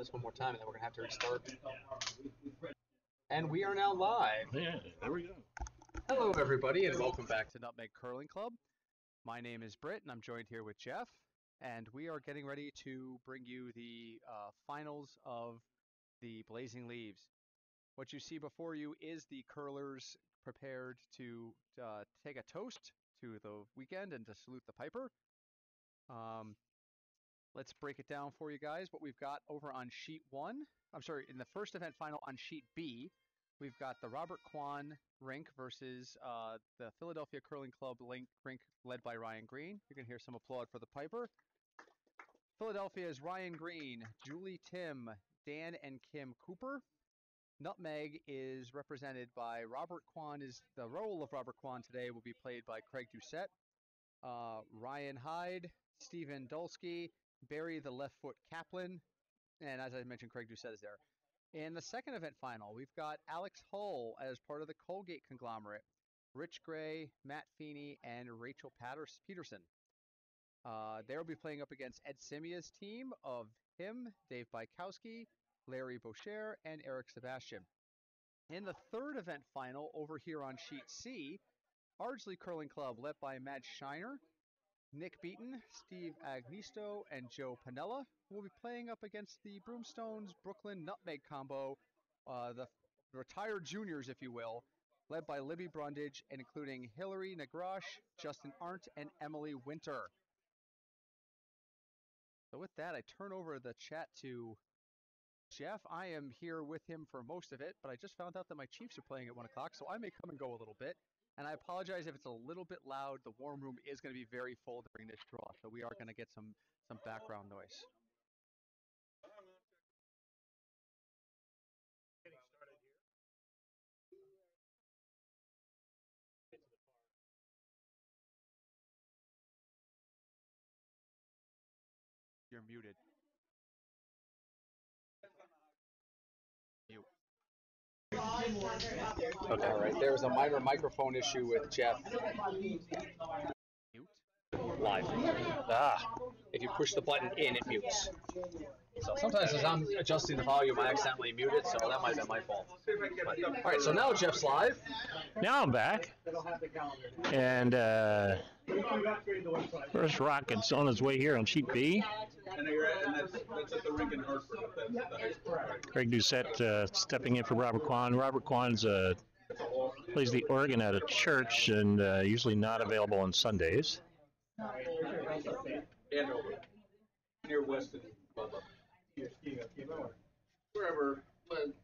this one more time, and then we're going to have to restart. And we are now live. Yeah, there we go. Hello, everybody, and welcome back to Nutmeg Curling Club. My name is Britt, and I'm joined here with Jeff. And we are getting ready to bring you the finals of the Blazing Leaves. What you see before you is the curlers prepared to take a toast to the weekend and to salute the piper. Let's break it down for you guys. What we've got over on sheet 1, in the first event final on sheet B, we've got the Robert Kwan rink versus the Philadelphia Curling Club rink led by Ryan Green. You're going to hear some applaud for the piper. Philadelphia is Ryan Green, Julie Tim, Dan and Kim Cooper. Nutmeg is represented by Robert Kwan. The role of Robert Kwan today will be played by Craig Doucette, Ryan Hyde, Stephen Dulski, Barry the Left Foot Kaplan, and as I mentioned, Craig Doucette is there. In the second event final, we've got Alex Hull as part of the Colgate conglomerate, Rich Gray, Matt Feeney, and Rachel Peterson. They'll be playing up against Ed Scimia's team of him, Dave Bykowski, Larry Boucher, and Eric Sebastian. In the third event final, over here on sheet C, Ardsley Curling Club, led by Matt Schneider, Nick Beaton, Steve Agnisto, and Joe Panella, will be playing up against the Broomstones Brooklyn Nutmeg combo, the retired juniors, if you will, led by Libby Brundage, and including Hillary Nagrash, Justin Arndt, and Emily Winter. So with that, I turn over the chat to Jeff. I am here with him for most of it, but I just found out that my Chiefs are playing at 1 o'clock, so I may come and go a little bit. And I apologize if it's a little bit loud. The warm room is going to be very full during this draw, so we are going to get some background noise. Getting started here. You're muted. Okay, all right. There's a minor microphone issue with Jeff. Mute. Live. If you push the button in, it mutes. So sometimes as I'm adjusting the volume, I accidentally mute it, so that might have been my fault. But, all right, so now Jeff's live. Now I'm back. And first rocket's on his way here on sheet B. And that's at the rink in Hartford. Craig Doucette stepping in for Robert Kwan. Robert Kwan's plays the organ at a church and usually not available on Sundays. And over. Near Weston. Wherever.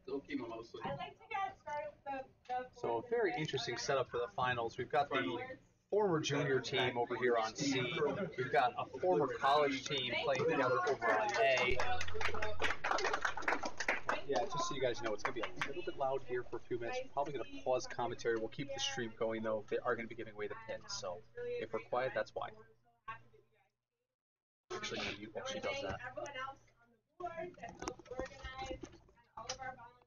Okima mostly. I'd like to get started with the So a very interesting setup for the finals. We've got the former junior team over here on C. We've got a former college team playing together over on A. Yeah, just so you guys know, it's going to be a little bit loud here for a few minutes. We're probably going to pause commentary. We'll keep the stream going, though. They are going to be giving away the pins, so if we're quiet, that's why. Actually, going to mute while she does that. Everyone else on the board that helped organize and all of our volunteers.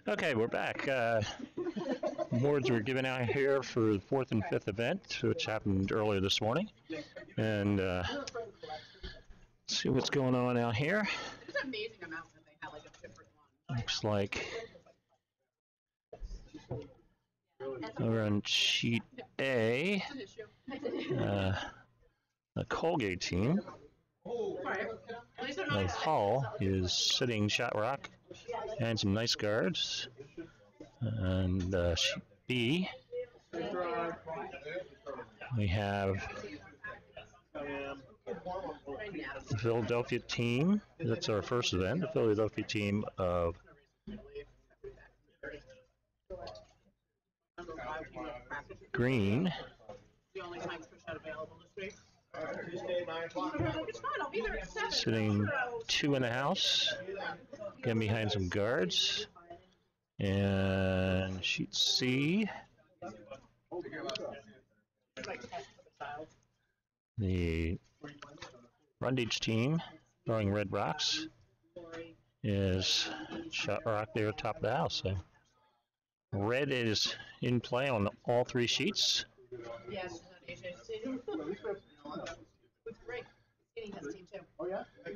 Okay, we're back. Boards were given out here for the fourth and fifth event, which happened earlier this morning. And let's see what's going on out here. It's an amazing amount that they have, like a different one. Looks like over on sheet A, the Colgate team, like Hull, is sitting shot rock and some nice guards. And sheet B, we have the Philadelphia team. That's our first event. The Philadelphia team of green, sitting two in the house, again behind some guards. And sheet C, the Brundage team, throwing red rocks, is shot rock there top of the house. So red is in play on all three sheets. Yes, AJ's team. It's great. Skinny has a team too. Oh yeah? Yeah,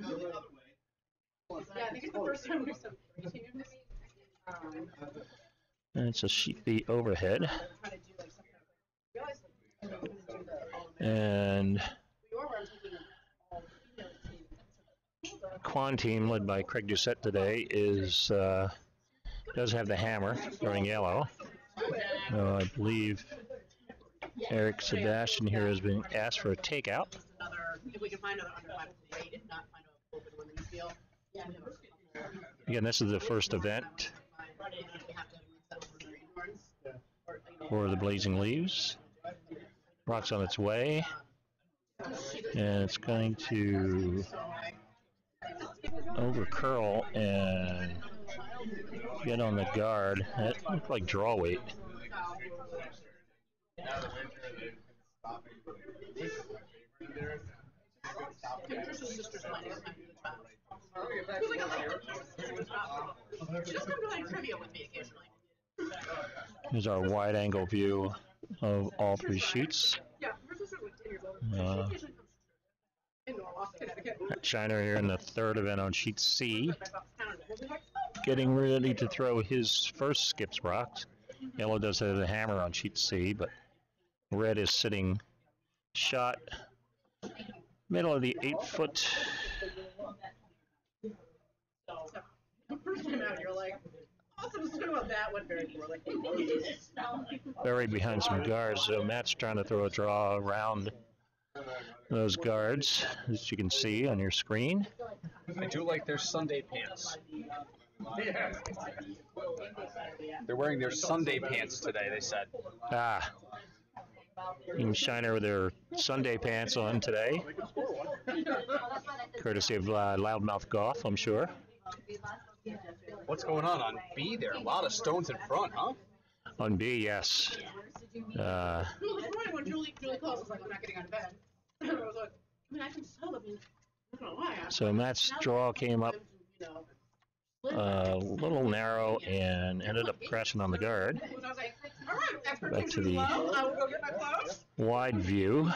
I think it's the first time we've seen three teams. And it's a sheet B overhead. And Kwan team, led by Craig Doucette today, is does have the hammer, throwing yellow. I believe Eric Sebastian here has been asked for a takeout. If we can find another under 5 if not find a open one that you feel. Again, this is the first event for the Blazing Leaves. Rock's on its way, and it's going to over curl and get on the guard. It looks like draw weight. Here's our wide angle view of all three sheets. Schneider here in the third event on sheet C, getting ready to throw his first skips rocks. Yellow does have the hammer on sheet C, but red is sitting shot middle of the 8-foot. Buried behind some guards, so Matt's trying to throw a draw around those guards, as you can see on your screen. I do like their Sunday pants. They're wearing their Sunday pants today, they said. Ah. Team Schneider with their Sunday pants on today. Courtesy of Loudmouth Golf, I'm sure. What's going on B there? A lot of stones in front, huh? On B, yes. This morning when Julie calls, I was like, I'm not getting out of bed. I was like, I mean, I can sell them. I don't know why. So Matt's draw came up a little narrow and ended up crashing on the guard. Back to the wide view.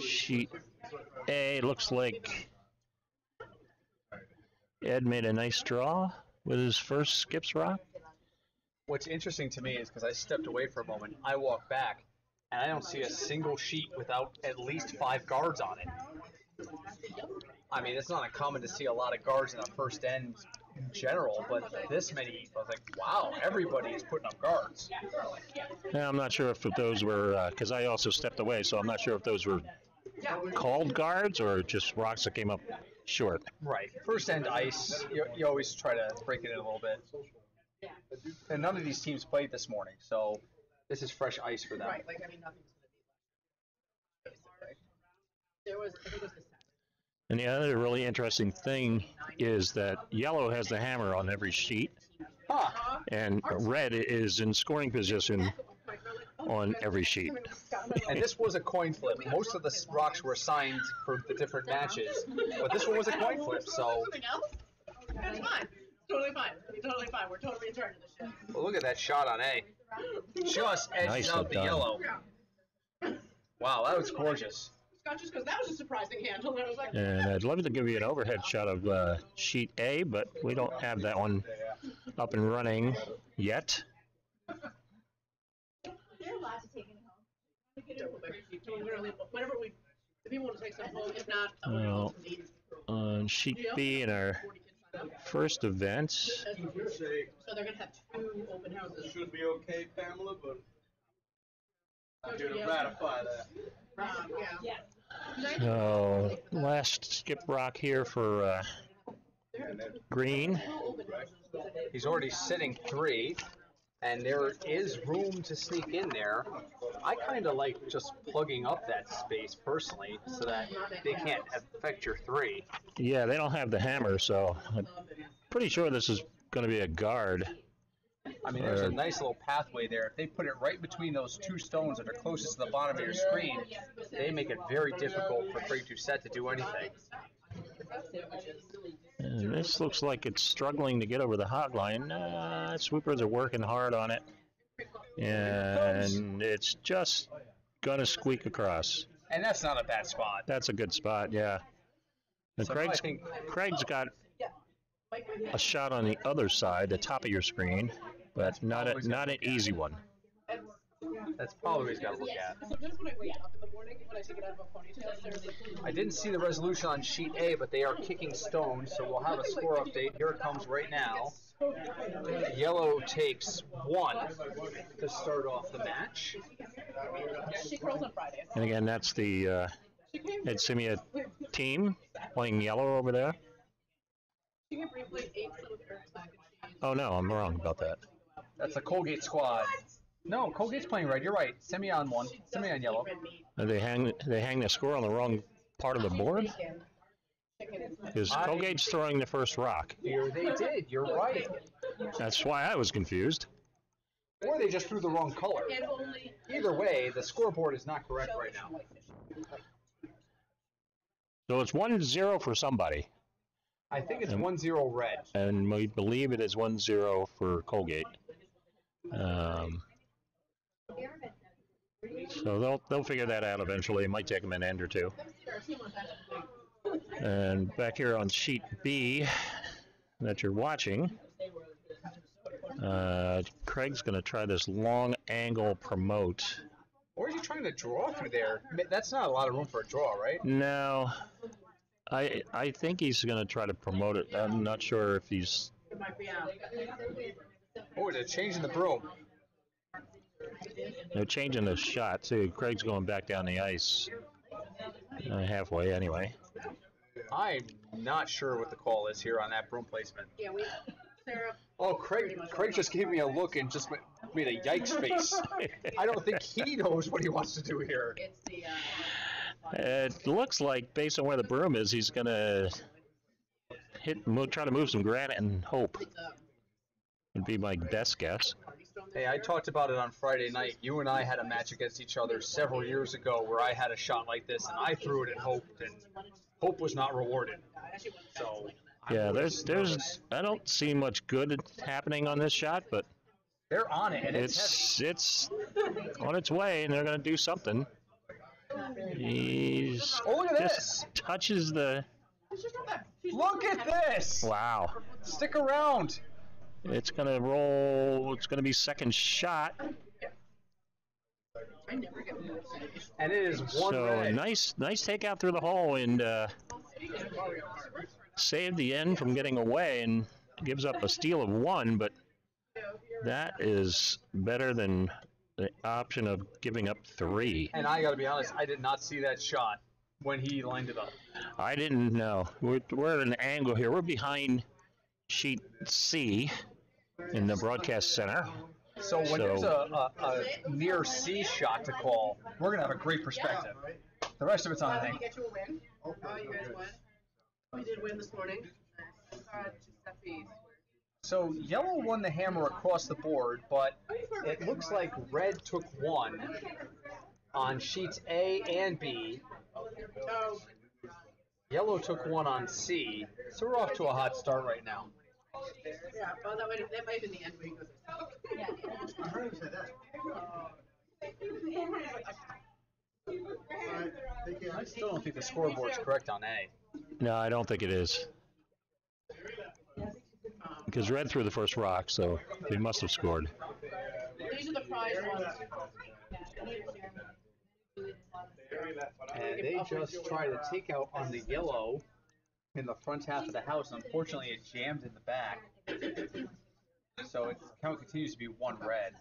Sheet A looks like Ed made a nice draw with his first skips rock. What's interesting to me is because I stepped away for a moment, I walk back, and I don't see a single sheet without at least 5 guards on it. I mean, it's not uncommon to see a lot of guards in the first end in general, but this many, I was like, wow, everybody is putting up guards. Yeah, I'm not sure if those were, because I also stepped away, so I'm not sure if those were called guards or just rocks that came up short. Right. First end ice, you always try to break it in a little bit. And none of these teams played this morning, so this is fresh ice for them. Right, like, I mean, nothing's going to be there was, I think it was the second. And the other really interesting thing is that yellow has the hammer on every sheet, and red is in scoring position on every sheet. And this was a coin flip. Most of the rocks were assigned for the different matches, but this one was a coin flip, so... Something else? That's fine. Totally fine. Totally fine. We're totally in charge of this shit. Well, look at that shot on A. Just edged Nicely out the done. yellow. Wow, that was gorgeous. Scott just goes, that was a surprising handle. And I was like, And I'd love to give you an overhead shot of sheet A, but we don't have that one up and running yet. They're allowed to take it home. whenever we, the people want to take some home, if not, Well, on sheet B in our first event, so they're going to have 2 open houses. Should be okay, Pamela, but I'm here to ratify that. Yeah. so last skip rock here for green. He's already sitting 3, and there is room to sneak in there. I kind of like just plugging up that space personally so that they can't affect your 3. Yeah, they don't have the hammer, so I'm pretty sure this is going to be a guard. I mean, there's a nice little pathway there. If they put it right between those 2 stones that are closest to the bottom of your screen, they make it very difficult for Craig Doucette to do anything. And this looks like it's struggling to get over the hog line. Swoopers are working hard on it. And it's just going to squeak across. And that's not a bad spot. That's a good spot, yeah. And So Craig's got a shot on the other side, the top of your screen, but not an easy one. That's probably what he's got to look at. Sometimes when I wake up in the morning, when I take it out of a ponytail, there's like, I didn't see the resolution on sheet A, but they are kicking stones, so we'll have a score update. Here it comes right now. Yellow takes 1 to start off the match. she curls on Fridays. And again, that's the Scimia team playing yellow over there. She can briefly ate some of Eric's mac and cheese. Oh, no, I'm wrong about that. That's the Colgate squad. No, Colgate's playing red. You're right. Scimia on 1, Scimia on yellow. They hang the score on the wrong part of the board? Because Colgate's throwing the first rock. Here they did. You're right. That's why I was confused. Or they just threw the wrong color. Either way, the scoreboard is not correct right now. So it's 1-0 for somebody. I think it's 1-0 red. And we believe it is 1-0 for Colgate. So they'll figure that out eventually. It might take them an end or 2. And back here on sheet B that you're watching, Craig's going to try this long angle promote. Or is he trying to draw through there? That's not a lot of room for a draw, right? No, I think he's going to try to promote it. I'm not sure if he's... It might be out. Oh, they're changing the broom. They're changing the shot. See, Craig's going back down the ice. Halfway, anyway. I'm not sure what the call is here on that broom placement. Yeah, Sarah. Oh, Craig just gave me a look and just made a yikes face. I don't think he knows what he wants to do here. It's the, It looks like, based on where the broom is, he's going to try to move some granite and hope. Would be my best guess. Hey, I talked about it on Friday night. You and I had a match against each other several years ago where I had a shot like this, and I threw it and hoped, and hope was not rewarded. So Yeah, there's I don't see much good happening on this shot, but they're on it, and it's on its way, and they're going to do something. He's Oh, look at just this! touches the... Look at this! Wow. Stick around. It's going to roll. It's going to be second shot. And it is one So red. nice takeout through the hole, and saved the end from getting away, and gives up a steal of 1, but that is better than the option of giving up 3. And I got to be honest, I did not see that shot when he lined it up. I didn't know. We're at an angle here. We're behind sheet C in the broadcast center. So when there's a near C shot to call, we're going to have a great perspective. The rest of it's on the thing. Get you a win. Oh, you guys won. We did win this morning. Giuseppe's. So yellow won the hammer across the board, but it looks like red took 1. on sheets A and B. Oh, Yellow took one on C, so we're off to a hot start right now. yeah. Well, that might have been the end where he goes. I heard him say that. All right, take care. I still don't think the scoreboard's correct on A. No, I don't think it is. Because red threw the first rock, so they must have scored. These are the prize ones. And they just tried to take out on the yellow in the front half of the house. Unfortunately, it jammed in the back. So it count continues to be one red.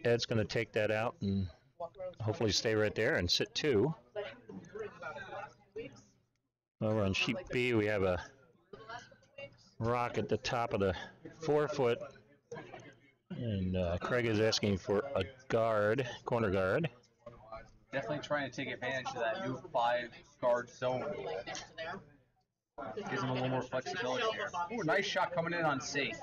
Ed's going to take that out and hopefully stay right there and sit 2. Over on sheet B, we have a rock at the top of the 4-foot. And Craig is asking for a guard, corner guard. Definitely trying to take advantage of that new 5-guard zone. Gives him a little more flexibility here. Ooh, nice shot coming in on C.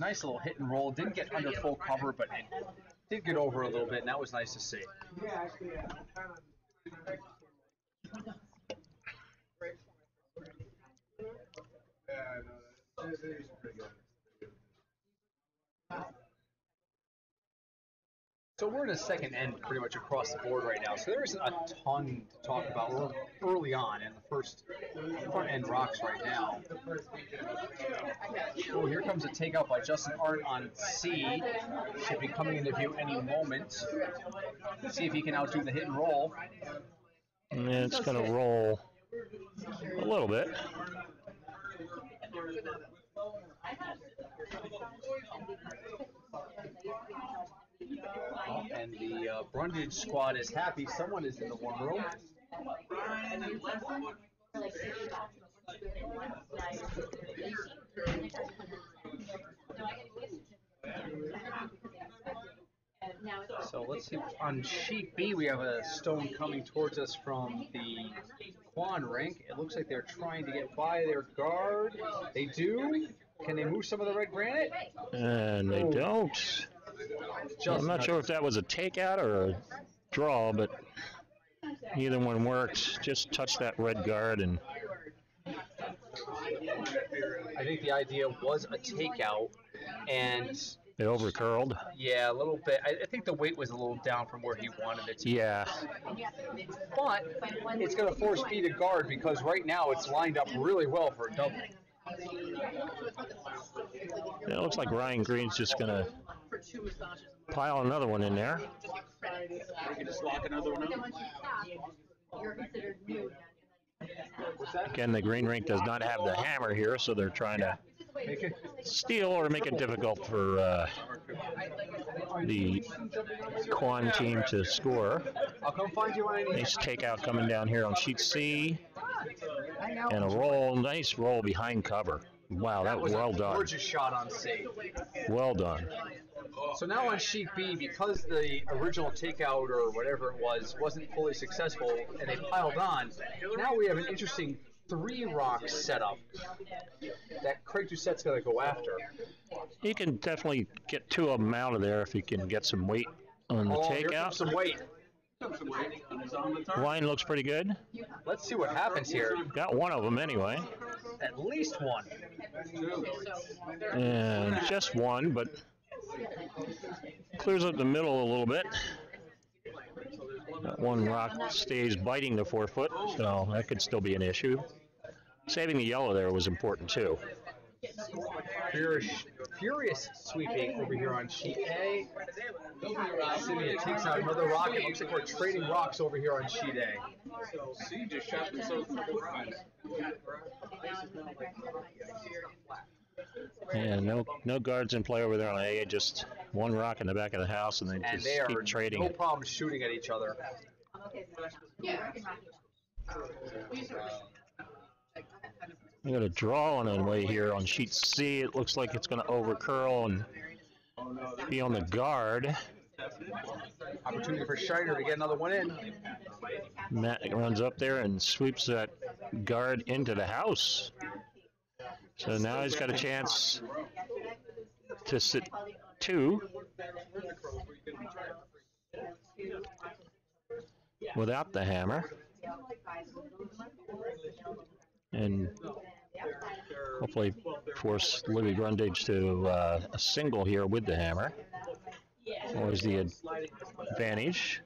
Nice little hit and roll. Didn't get under full cover, but it did get over a little bit, and that was nice to see. So we're in a second end pretty much across the board right now. So there isn't a ton to talk about early on in the first front end rocks right now. Oh, here comes a takeout by Justin Art on C. Should be coming into view any moment. See if he can outdo the hit and roll. And it's going to roll a little bit. And the Brundage squad is happy. Someone is in the warm room. So let's see. On sheet B, we have a stone coming towards us from the Kwan rink. It looks like they're trying to get by their guard. They do. Can they move some of the red granite? And they don't. I'm not sure if that was a takeout or a draw, but either one worked. Just touch that red guard, and I think the idea was a takeout, and it overcurled. Yeah, a little bit. I think the weight was a little down from where he wanted it to. Yeah. But it's going to force B to guard because right now it's lined up really well for a double. It looks like Ryan Green's just going to pile another one in there. We can just lock another one up. Again, the green rink does not have the hammer here, so they're trying to steal or make it difficult for the Kwan team to score. I'll come find you when I need. Nice takeout coming down here on sheet C. And a roll, nice roll behind cover. Wow, that was well done. Gorgeous shot on C. Well done. So now on sheet B, because the original takeout or whatever it was wasn't fully successful and they piled on, now we have an interesting 3-rock setup that Craig Doucette's going to go after. You can definitely get 2 of them out of there if you can get some weight on the Here comes takeout. some weight. Line looks pretty good. Let's see what happens here. Got one of them anyway. At least one. And just one, but clears up the middle a little bit. That one rock stays biting the 4-foot, so that could still be an issue. Saving the yellow there was important too. Furious sweeping over here on sheet A. Scimia takes out another rock. It looks like we're trading rocks over here on sheet A. C just shot themselves in the foot. And no guards in play over there on A, just one rock in the back of the house, and they And just they are keep trading no it. problem shooting at each other. We got a draw on the way here on sheet C. It looks like it's going to overcurl and be on the guard. Opportunity for Schneider to get another one in. Matt runs up there and sweeps that guard into the house. So now he's got a chance to sit 2 without the hammer. And hopefully force Louis Brundage to a single here with the hammer. Always the advantage.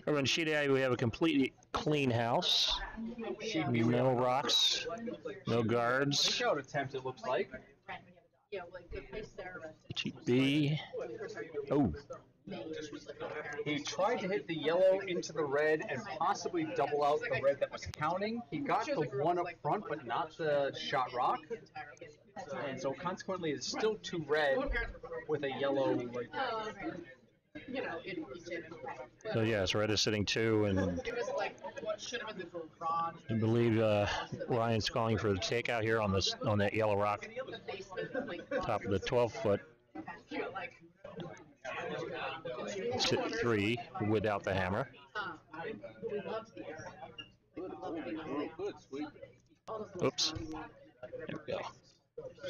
Over on sheet A, we have a completely clean house. No rocks, no guards. Takeout attempt, it looks like. Sheet B. Oh. He tried to hit the yellow into the red and possibly double out the red that was counting. He got the one up front, but not the shot rock. And so consequently, it's still 2 red with a yellow right there. So yes, red is sitting 2, and I believe Ryan's calling for the takeout here on this on that yellow rock, top of the 12-foot. Sit 3 without the hammer. Oops. There we go.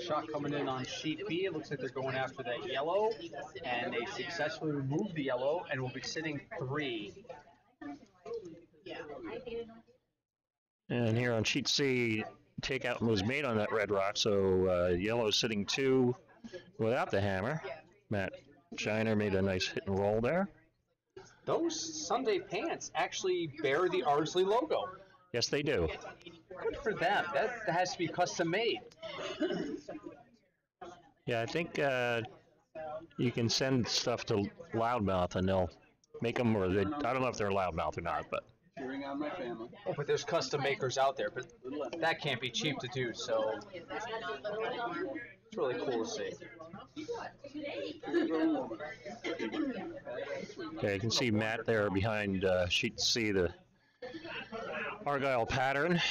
Shot coming in on sheet B. It looks like they're going after that yellow, and they successfully removed the yellow and will be sitting 3. And here on sheet C, takeout was made on that red rock, so yellow is sitting 2 without the hammer. Matt Schneider made a nice hit and roll there. Those Sunday pants actually bear the Ardsley logo. Yes, they do. Good for them. That has to be custom made. Yeah, I think you can send stuff to Loudmouth and they'll make them, or they, I don't know if they're Loudmouth or not, but. Cheering on my family. Oh, but there's custom makers out there, but that can't be cheap to do, so it's really cool to see. Okay, you can see Matt there behind sheet C, the Argyle pattern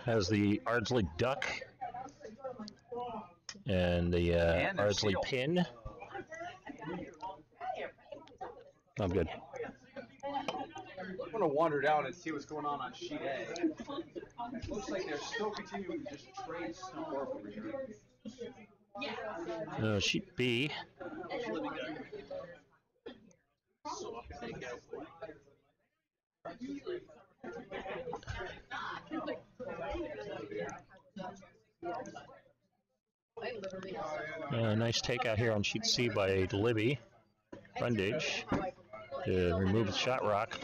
has the Ardsley duck and the Ardsley seal. pin. I'm good. I'm going to wander down and see what's going on sheet A. It looks like they're still continuing to just trade stuff over here. Sheet B. Nice takeout here on sheet C by Libby Brundage to remove the shot rock.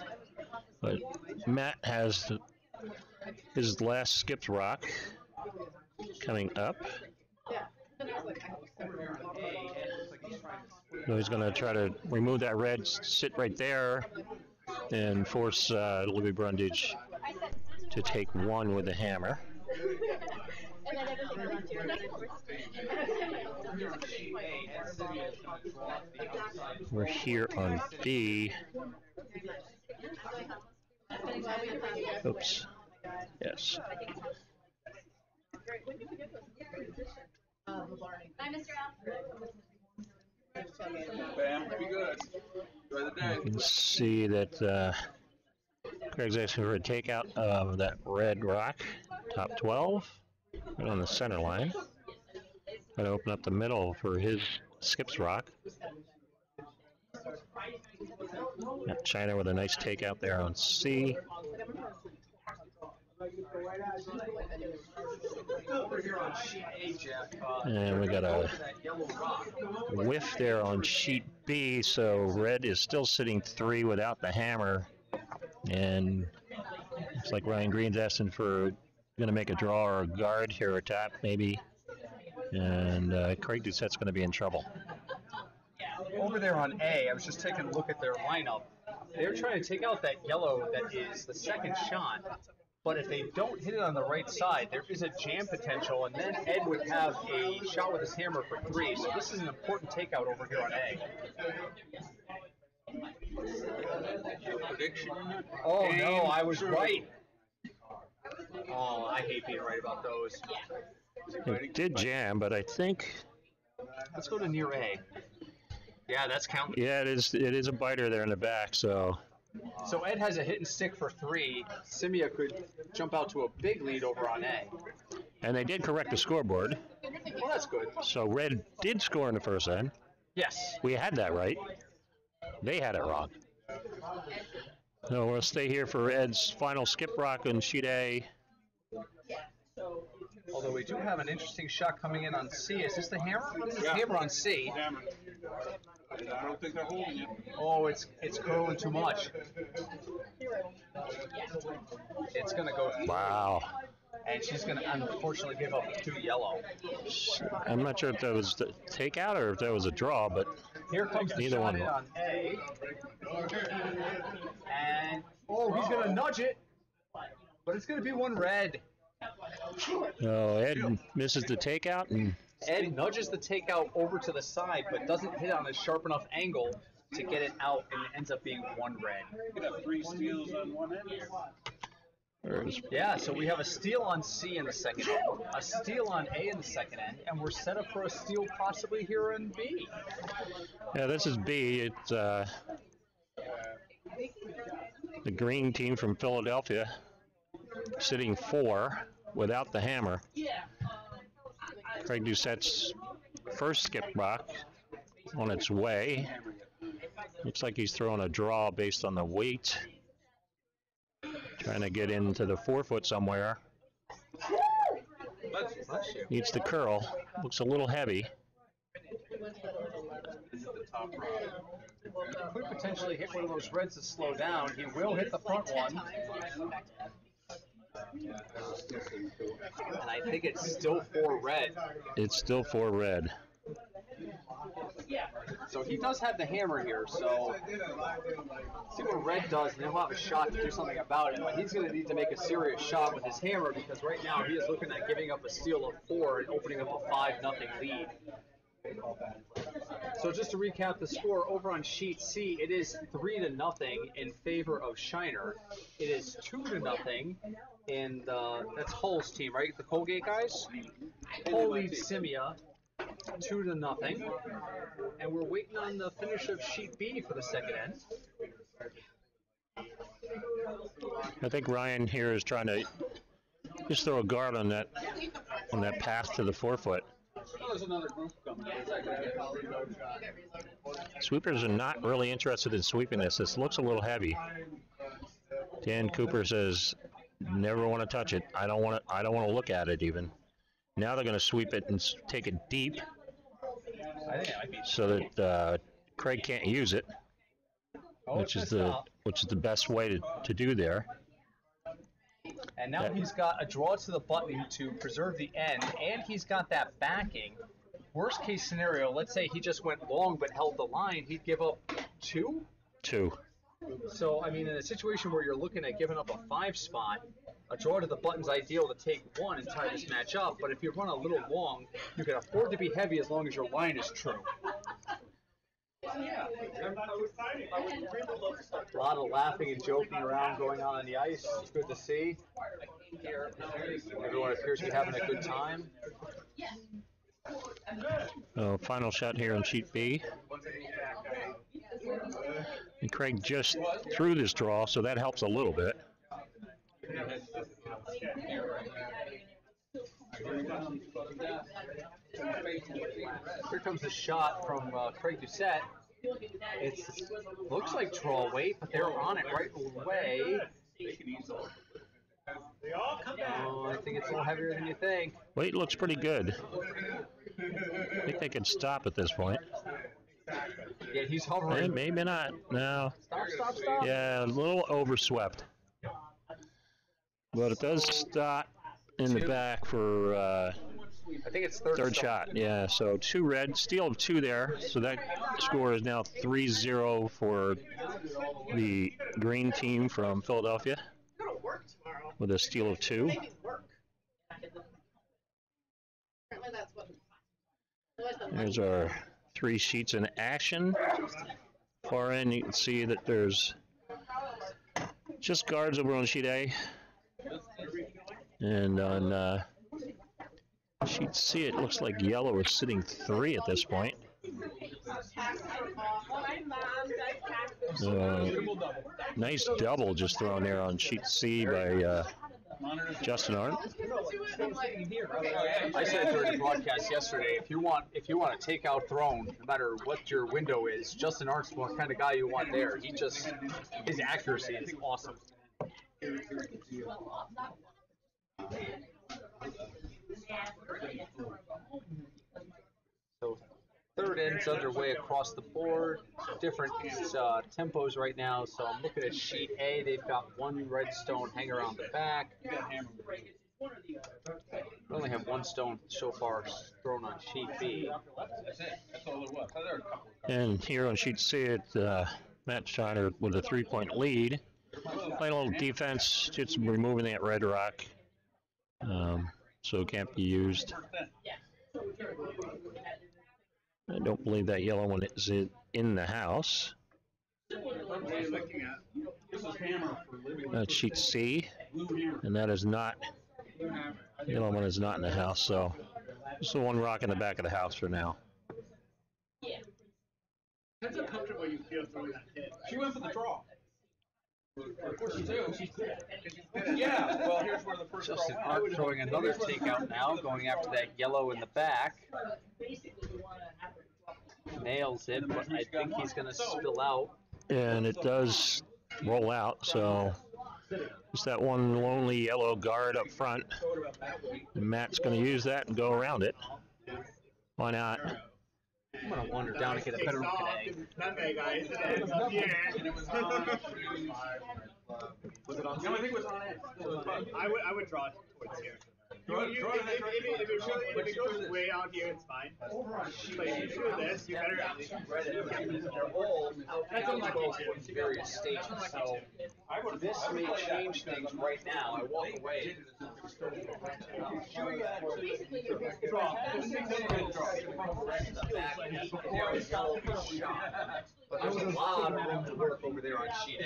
But Matt has his last skipped rock coming up. So he's going to try to remove that red, sit right there, and force Libby Brundage to take 1 with the hammer. We're here on B. Oops. Yes. Bam, be good. Enjoy the day. You can see that Craig's asking for a takeout of that red rock, top 12, right on the center line. Going to open up the middle for his skips rock. Got China with a nice takeout there on C. And we got a whiff there on sheet B, so red is still sitting 3 without the hammer. And looks like Ryan Green's asking for going to make a draw or a guard here or tap maybe. And Craig Doucette's going to be in trouble. Over there on A, I was just taking a look at their lineup. They're trying to take out that yellow that is the second shot. But if they don't hit it on the right side, there is a jam potential, and then Ed would have a shot with his hammer for 3. So this is an important takeout over here on A. Prediction in it? Oh no, I was right. Oh, I hate being right about those. It did jam, but I think. Let's go to near A. Yeah, that's counting. Yeah, it is a biter there in the back, so. So Ed has a hit and stick for 3. Scimia could jump out to a big lead over on A. And they did correct the scoreboard. Well, that's good. So red did score in the first end. Yes. We had that right. They had it wrong. So we'll stay here for Ed's final skip rock on sheet A. Although we do have an interesting shot coming in on C. Is this the hammer? This is the hammer on C. Hammer. I don't think they're holding it. Oh, it's curling too much. It's gonna go. Wow. And she's gonna unfortunately give up 2 yellow. I'm not sure if that was the takeout or if that was a draw, but Here comes the neither shot one. in on A. And oh, he's gonna nudge it, but it's gonna be 1 red. No, Ed misses the takeout, and Ed nudges the takeout over to the side, but doesn't hit on a sharp enough angle to get it out, and it ends up being 1 red. You got 3 steals on one end here. Yeah, so we have a steal on C in the second end, a steal on A in the second end, and we're set up for a steal possibly here in B. yeah, this is B. It's the green team from Philadelphia sitting 4 without the hammer. Craig Doucette's first skip rock on its way. Looks like he's throwing a draw based on the weight. Trying to get into the 4-foot somewhere. Needs to curl. Looks a little heavy. Could potentially hit one of those reds to slow down. He will hit the front one. And I think it's still 4 red. It's still 4 red. So he does have the hammer here, so see what red does, and he'll have a shot to do something about it. But he's going to need to make a serious shot with his hammer, because right now he is looking at giving up a steal of 4 and opening up a 5-0 lead. So just to recap the score, over on sheet C, it is 3-0 in favor of Schneider. It is 2-0 in the, that's Hull's team, right? The Colgate guys? Hull leads Scimia 2-0. And we're waiting on the finish of sheet B for the second end. I think Ryan here is trying to just throw a guard on that pass to the 4-foot. There's another group coming. Sweepers are not really interested in sweeping this. This looks a little heavy. Dan Cooper says, "Never want to touch it. I don't want to look at it even." Now they're going to sweep it and take it deep, so that Craig can't use it, which is the best way to do there. And now he's got a draw to the button to preserve the end, and he's got that backing. Worst case scenario, let's say he just went long but held the line, he'd give up 2? 2. So, I mean, in a situation where you're looking at giving up a 5 spot, a draw to the button's ideal to take 1 and tie this match up, but if you run a little long, you can afford to be heavy as long as your line is true. A lot of laughing and joking around going on the ice. It's good to see. Everyone appears to be having a good time. Final shot here on sheet B. And Craig just threw this draw, so that helps a little bit. Here comes the shot from Craig Doucette. It looks like draw weight, but they're on it right away. Oh, I think it's a little heavier than you think. Weight looks pretty good. I think they can stop at this point. Yeah, he's hovering. Maybe not. No. Stop. Yeah, a little overswept. But it does stop in the back for I think it's third shot. Yeah, so 2 red, steal of 2 there. So that score is now 3-0 for the green team from Philadelphia with a steal of 2. There's our 3 sheets in action. Far end, you can see that there's just guards over on sheet A. And on sheet C, it looks like yellow is sitting 3 at this point. Nice double just thrown there on sheet C by Justin Arndt. I said during the broadcast yesterday, if you want to take out Throne, no matter what your window is, Justin Arndt's the kind of guy you want there. His accuracy is awesome. So third inning's underway across the board. Different tempos right now. So I'm looking at sheet A. They've got one red stone hanging around the back. We only have one stone so far thrown on sheet B. And here on sheet C, it's Matt Schneider with a 3-point lead. Playing a little defense, just removing that red rock, so it can't be used. I don't believe that yellow one is in the house. That's sheet C, and that is not, the yellow one is not in the house, so this is the one rock in the back of the house for now. That's how comfortable you feel throwing that hit. She went for the draw. Of course you do. She's good. Yeah, well, here's where the first Justin Arndt throwing another takeout now, going after that yellow in the back. Nails it, but I think he's going to spill out. And it does roll out, so just that one lonely yellow guard up front. And Matt's going to use that and go around it. Why not? I'm going to wander down and get a better look today. Sunday, guys. It's up here. Was it on? No, I think it was on it. I would draw it towards here. If it goes way out here, it's fine. But if you do this, you better at least read it. That's unlucky in various stages, so this may change things right now. I walk away. But there's a lot of room to work over there on sheet A.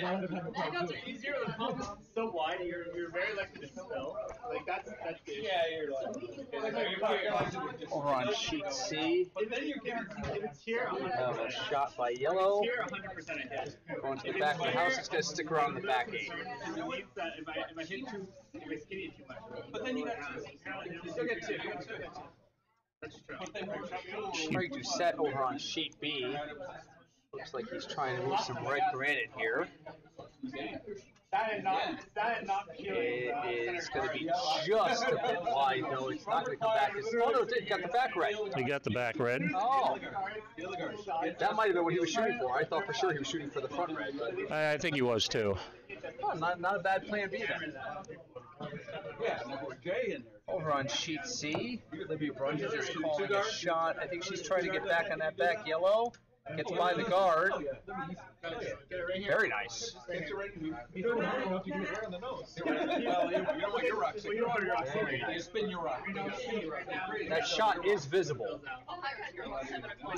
It's easier when the pump is so wide, you're very likely to spill. Like that's the issue. Yeah, you're like Over on sheet C, but then you're guaranteed if it's here, a shot by yellow. here 100% a hit. Going to the back of the house, it's going to stick around the back eight. It means that if I hit too, if I skinny it too much. But then you got you still get two. That's true. Trying to set over on sheet B. Looks like he's trying to move some red granite here. That is not peeling. It is going to be just a bit wide, though. It's not going to come back. Oh, no, it did. Got the back red. He got the back red. Oh. That might have been what he was shooting for. I thought for sure he was shooting for the front red. But I think he was too. oh, not a bad plan B then. Over on sheet C, Libby Brundage is calling a shot. I think she's trying to get back on that back yellow. Gets by the guard. Very nice. You don't know if you can get on the nose. Well, you don't want your rock. You don't want your rock. You spin your rock. That shot is visible.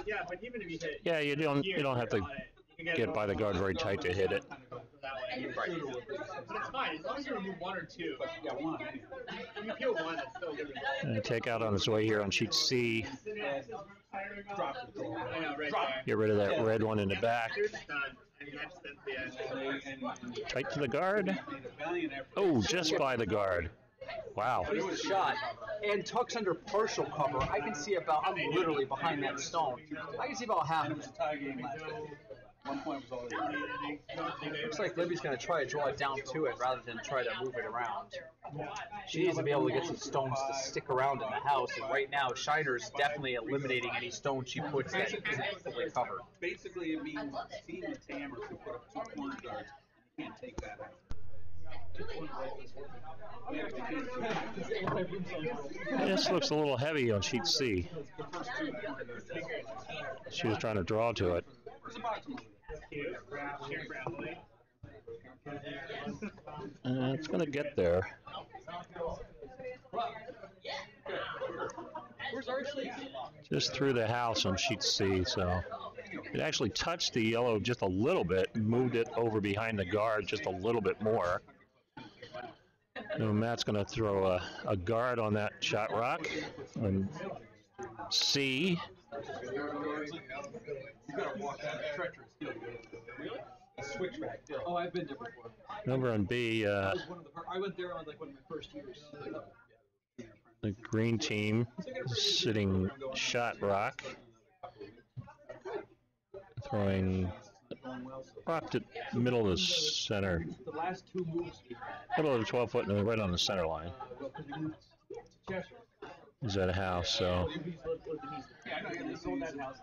Yeah, but even if you hit, Yeah, you don't have to get by the guard very tight to hit it. But it's fine as long as you remove one or two. Yeah, one. If you peel one, that's still good. And take out on his way here on sheet C. I know, right there. Get rid of that red one in the back. Here's the done. I mean, that's the end. Tight to the guard. Oh, just by the guard. Wow. Here's the shot. And tucks under partial cover. I can see about, I'm literally behind that stone. I can see about half of it. Looks like Libby's going to try to draw it down to it rather than try to move it around. She needs to be able to get some stones to stick around in the house, and right now Schneider's definitely eliminating any stone she puts that isn't fully covered. Basically, it means seeing the tammers who put up 2 corner guards. You can't take that out. This looks a little heavy on sheet C. She was trying to draw to it. It's going to get there. Just through the house on sheet C, so it actually touched the yellow just a little bit, moved it over behind the guard just a little bit more. Now Matt's going to throw a guard on that shot rock on C. switchback. Oh, I've been there before. Over on B, That was one of the. I went there on like one of my first years. the green team is sitting shot rock, throwing rock to middle of the center, The last two moves we had. middle of the 12-foot, and right on the center line. Well, 'cause we moved to Cheshire. He's at a house, so Yeah, I know. Yeah, they sold that house.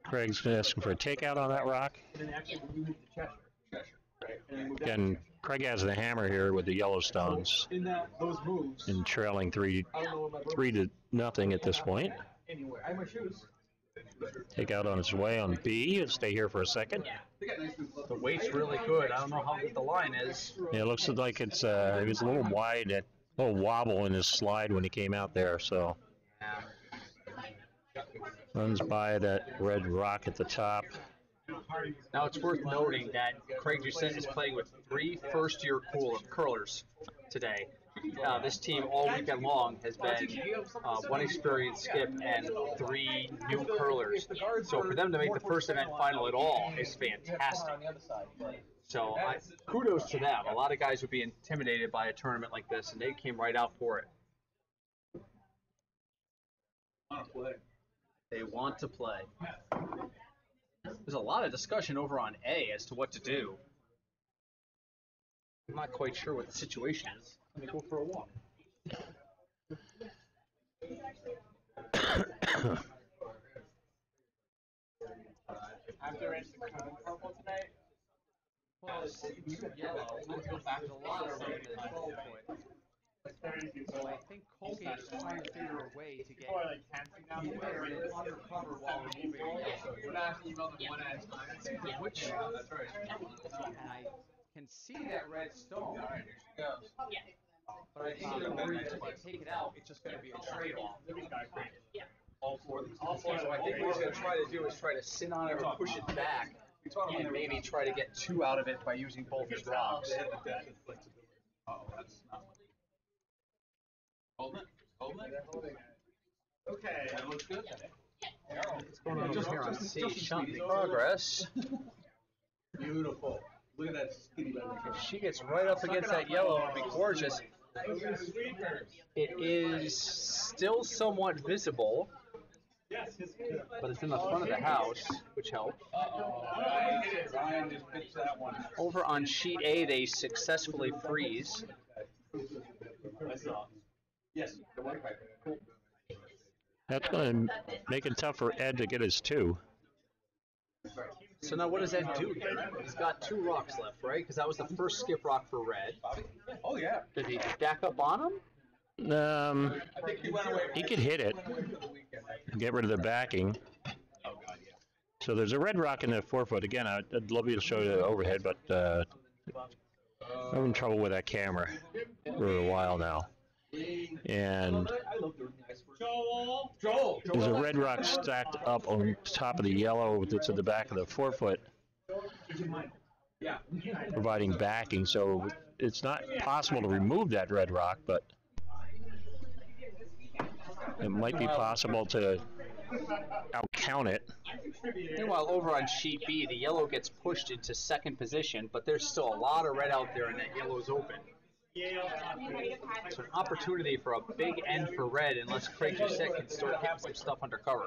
Craig's asking for a takeout on that rock. And then actually we moved to Cheshire. Right. And then moved Again, Craig has the hammer here with the Yellowstones in those moves. and trailing three I don't know what my 3-0 at this point. Anyway, I have my shoes. Takeout on its way on B. Stay here for a second. The weight's really good. I don't know how good the line is. Yeah, it looks like it was a little wide, a little wobble in his slide when he came out there. So runs by that red rock at the top. Now it's worth noting that Craig Doucette is playing with 3 first-year curlers today. This team all weekend long has been 1 experienced skip and 3 new curlers. So for them to make the first event final at all is fantastic. So kudos to them. A lot of guys would be intimidated by a tournament like this, and they came right out for it. They want to play. There's a lot of discussion over on A as to what to do. I'm not quite sure what the situation is. Let me go for a walk. After it's the cone purple tonight. Well, it's yellow. Let's go back to a lot of red and 12 foot. So I think Colgate's trying to figure a way to get Or like camping down the way. undercover while removing yellow. We're not actually email them one at a time. Which, That's right. and I can see that red stone, Go. but I think in order to take it out, it's just going to be a trade-off. All four of these. So I think what he's going to try to do is try to sit on it or push it back, and maybe try to get 2 out of it by using both his rocks. Oh, that's not. Hold it. Hold it. Okay. That looks good. What's going on over here on C? Shot in progress. Beautiful. Look at that skinny lemon. She gets right up against that yellow and be gorgeous. It is still somewhat visible, but it's in the front of the house, which helps. Ryan just pitched that one. Over on sheet A, they successfully freeze. I saw. Yes. The one pipe. That's going to make it tough for Ed to get his 2. So now what does Ed do here? He's got 2 rocks left, right? Because that was the first skip rock for red. Oh yeah. Did he stack up on him? I think he went away. He could hit it, get rid of the backing. So there's a red rock in the 4-foot. Again, I'd love you to show you the overhead, but I'm having trouble with that camera for a while now. And Joel. there's a red rock stacked up on top of the yellow that's at the back of the 4-foot, Yeah. providing backing. So it's not possible to remove that red rock, but it might be possible to outcount it. Meanwhile, over on sheet B, the yellow gets pushed into 2nd position, but there's still a lot of red out there, and that yellow's open. So an opportunity for a big end for red, unless Craig Doucette can start getting some stuff under cover.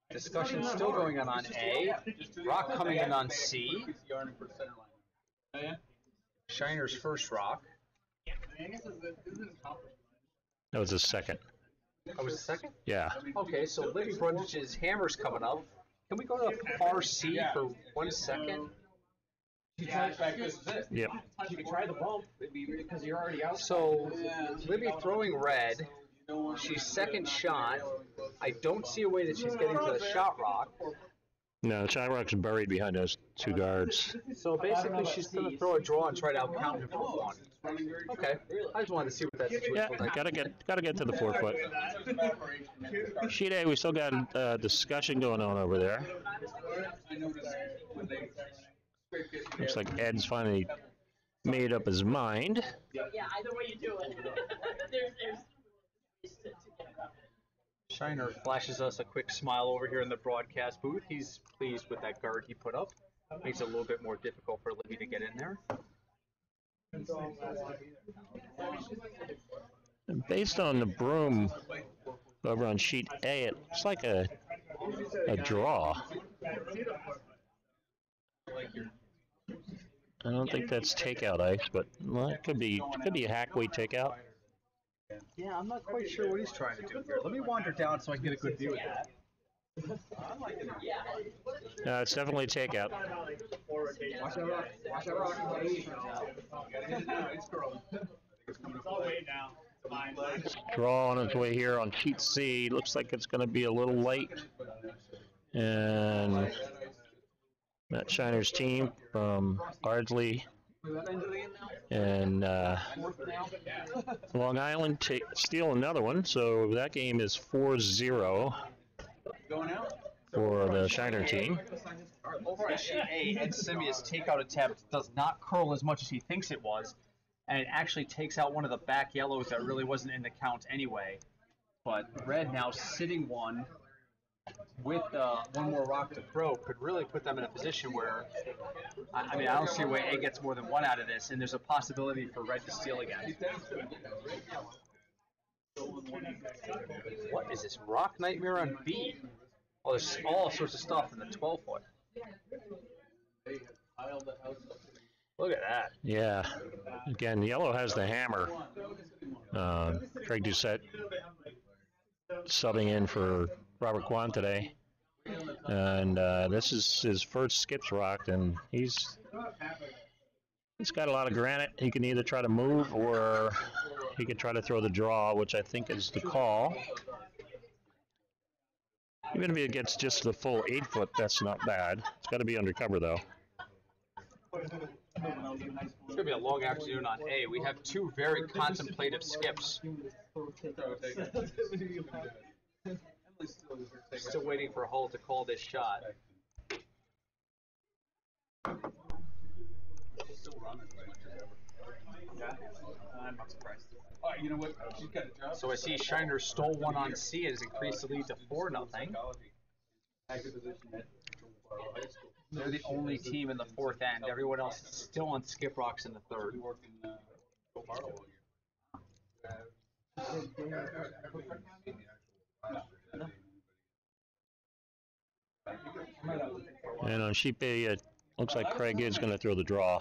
Discussion still going on A. Rock coming in on C. Shiner's first rock. That was his 2nd. That was the 2nd? Yeah. Okay, so Libby Brundage's hammer's coming up. Can we go to par C for 1 second? Yep. You can try the bump because you're already out. So, Libby throwing red. She's 2nd shot. I don't see a way that she's getting to the shot rock. No, shot rock's buried behind those 2 guards. So basically, she's going to throw a draw and try to outcount him for 1. Okay, I just wanted to see what that situation Yeah, was like. gotta get to the 4-foot. Sheet A, we still got a discussion going on over there. Looks like Ed's finally made up his mind. Yeah, either way you do it. there's Shiner flashes us a quick smile over here in the broadcast booth. He's pleased with that guard he put up. Makes it a little bit more difficult for Libby to get in there. And based on the broom over on sheet A, it looks like a draw. I don't think that's takeout ice, but well, it could be a hackaway takeout. Yeah, I'm not quite sure what he's trying to do here. Let me wander down so I can get a good view of that. It's definitely a takeout. Watch that rock. Watch that rock. It's curling. It's all way down. Draw on its way here on sheet C. Looks like it's going to be a little late. And Matt Shiner's team from Ardsley and Long Island steal another one. So that game is 4-0 for the Shiner team. Over at sheet A, Ed Scimia's takeout attempt does not curl as much as he thinks it was, and it actually takes out one of the back yellows that really wasn't in the count anyway. But Red now sitting one with one more rock to throw could really put them in a position where, I mean, I don't see a way A gets more than one out of this, and there's a possibility for Red to steal again. What is this? Rock Nightmare on B? Oh, there's all sorts of stuff in the 12-foot. Look at that. Yeah. Again, yellow has the hammer. Craig Doucette subbing in for Robert Kwan today. And this is his first skips rocked, and he's got a lot of granite. He can either try to move or he could try to throw the draw, which I think is the call. Even if he gets just the full 8-foot, that's not bad. It's got to be under cover, though. It's going to be a long afternoon on A. We have two very contemplative skips. Still waiting for Hull to call this shot. I'm not surprised. You know what? She's got a job. So I see Shiner stole one on C and has increased the lead to 4-0. They're the only team in the fourth end. Everyone else is still on skip rocks in the third. And on sheet B, it looks like Craig is going to throw the draw.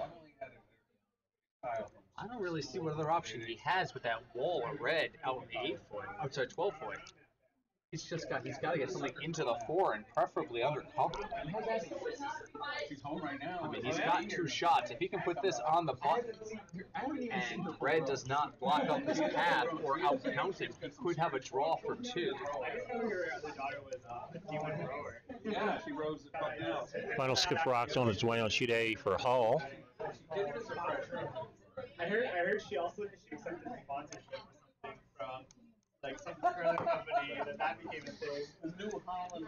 I don't really see what other option he has with that wall of red out in the 8-foot, outside 12-foot. He's got to get something into the 4 and preferably under cover. She's home right now. I mean, he's got two shots. If he can put this on the button and red does not block up his path or outcount him, he could have a draw for 2. Yeah, she rose the fuck down. Final skip rocks on its way on sheet A for Hull. I heard she accepted sponsorship or something from like some curling company that became a thing. New Holland.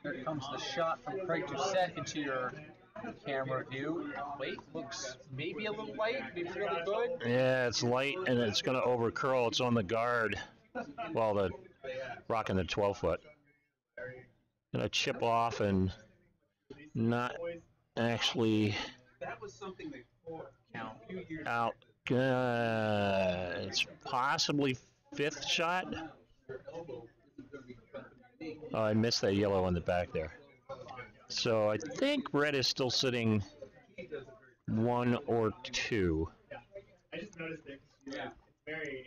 Here comes the shot from Craig Doucette into your camera view. Weight looks maybe a little light, maybe really good. Yeah, it's light and it's going to over curl. It's on the guard while the rock in the 12-foot. Going to chip off and not actually That was something they count a few years out. It's possibly 5th shot. Oh, I missed that yellow on the back there. So I think red is still sitting 1 or 2. I just noticed it. It's very.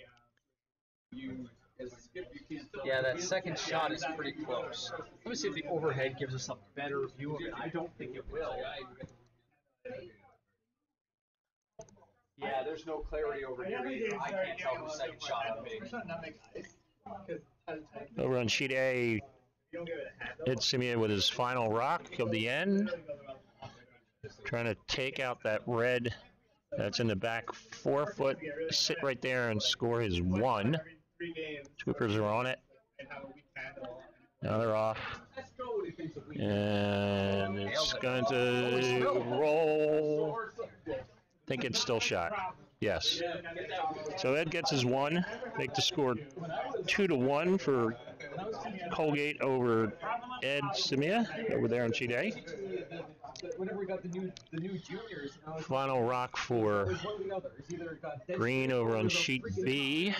Yeah, that second shot is pretty close. Let me see if the overhead gives us a better view of it. I don't think it will. Yeah, there's no clarity over here either. I can't tell whose second shot I'm making. Over on sheet A, Ed Scimia with his final rock of the end. Trying to take out that red that's in the back 4-foot, sit right there and score his 1. Scoopers are on it. Now they're off. And it's going to roll. I think it's still shot. Yes. So Ed gets his one. Make the score 2-1 for Colgate over Ed Scimia over there on sheet A. Whenever we got the new juniors, Final rock for Green over on sheet B.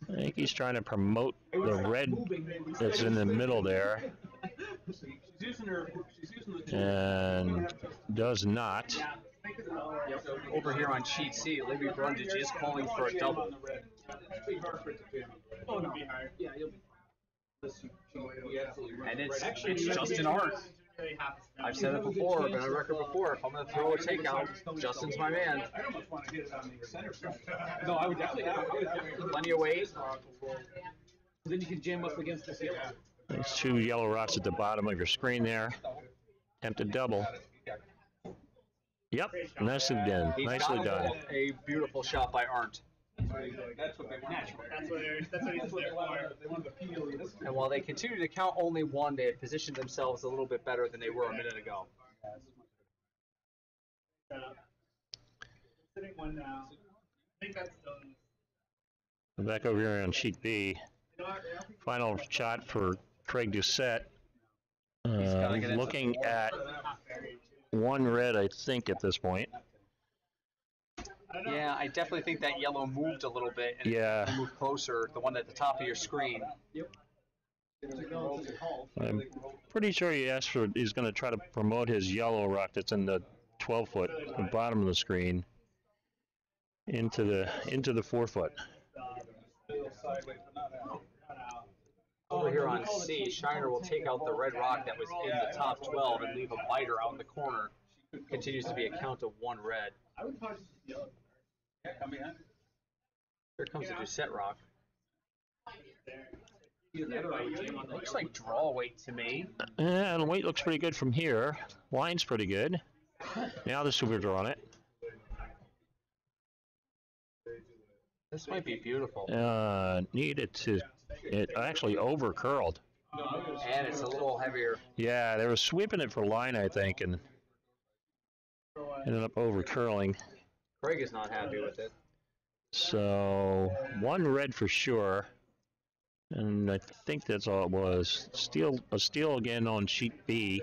I think he's trying to promote the red that's in the middle there. And does not. Over here on sheet C, Libby Brundage is calling for a double. And it's Justin Art. I've said it before, been on record before. If I'm going to throw a takeout, Justin's my man. No, I would definitely. Plenty of weight. Then you can jam up against this yellow. There's 2 yellow rocks at the bottom of your screen there. Attempted double. Yep, nicely done. He's Nicely got done. A beautiful shot by Arndt. That's what he's there for. And while they continue to count only one, they have positioned themselves a little bit better than they were a minute ago. Sitting one now. I think that's done. Back over here on sheet B. Final shot for Craig Doucette. gotta get into Looking the at 1 red, I think, at this point. Yeah, I definitely think that yellow moved a little bit and Yeah. it moved closer, the one at the top of your screen. I'm pretty sure he's going to try to promote his yellow rock that's in the 12-foot, the bottom of the screen, into the 4-foot. Over here on C, Schneider will take out the red rock that was in the top 12 and leave a biter out in the corner. Continues to be a count of 1 red. I would probably just yellow. Here comes the Doucette rock. Looks like draw weight to me. And weight looks pretty good from here. Line's pretty good. Now the super draw on it. This might be beautiful. It actually over curled. And it's a little heavier. Yeah, they were sweeping it for line, I think, and ended up over curling. Craig is not happy with it. So 1 red for sure. And I think that's all it was. A steal again on sheet B.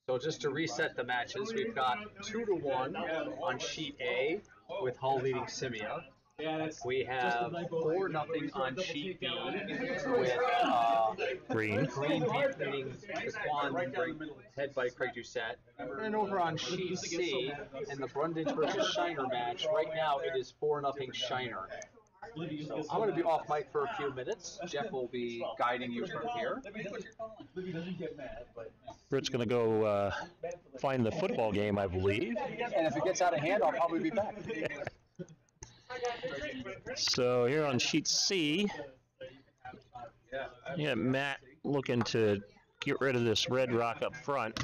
So just to reset the matches, we've got 2-1 on sheet A with Hull leading Scimia. We have 4-0 on sheet B with Green. Green leading the Kwan head by Craig Doucette. And over on sheet C, in the Brundage versus Shiner match, right now it is 4-0 Shiner. So I'm going to be off mic for a few minutes. Jeff will be guiding you from here. Britt's going to go find the football game, I believe. And if it gets out of hand, I'll probably be back. So here on sheet C, Matt looking to get rid of this red rock up front,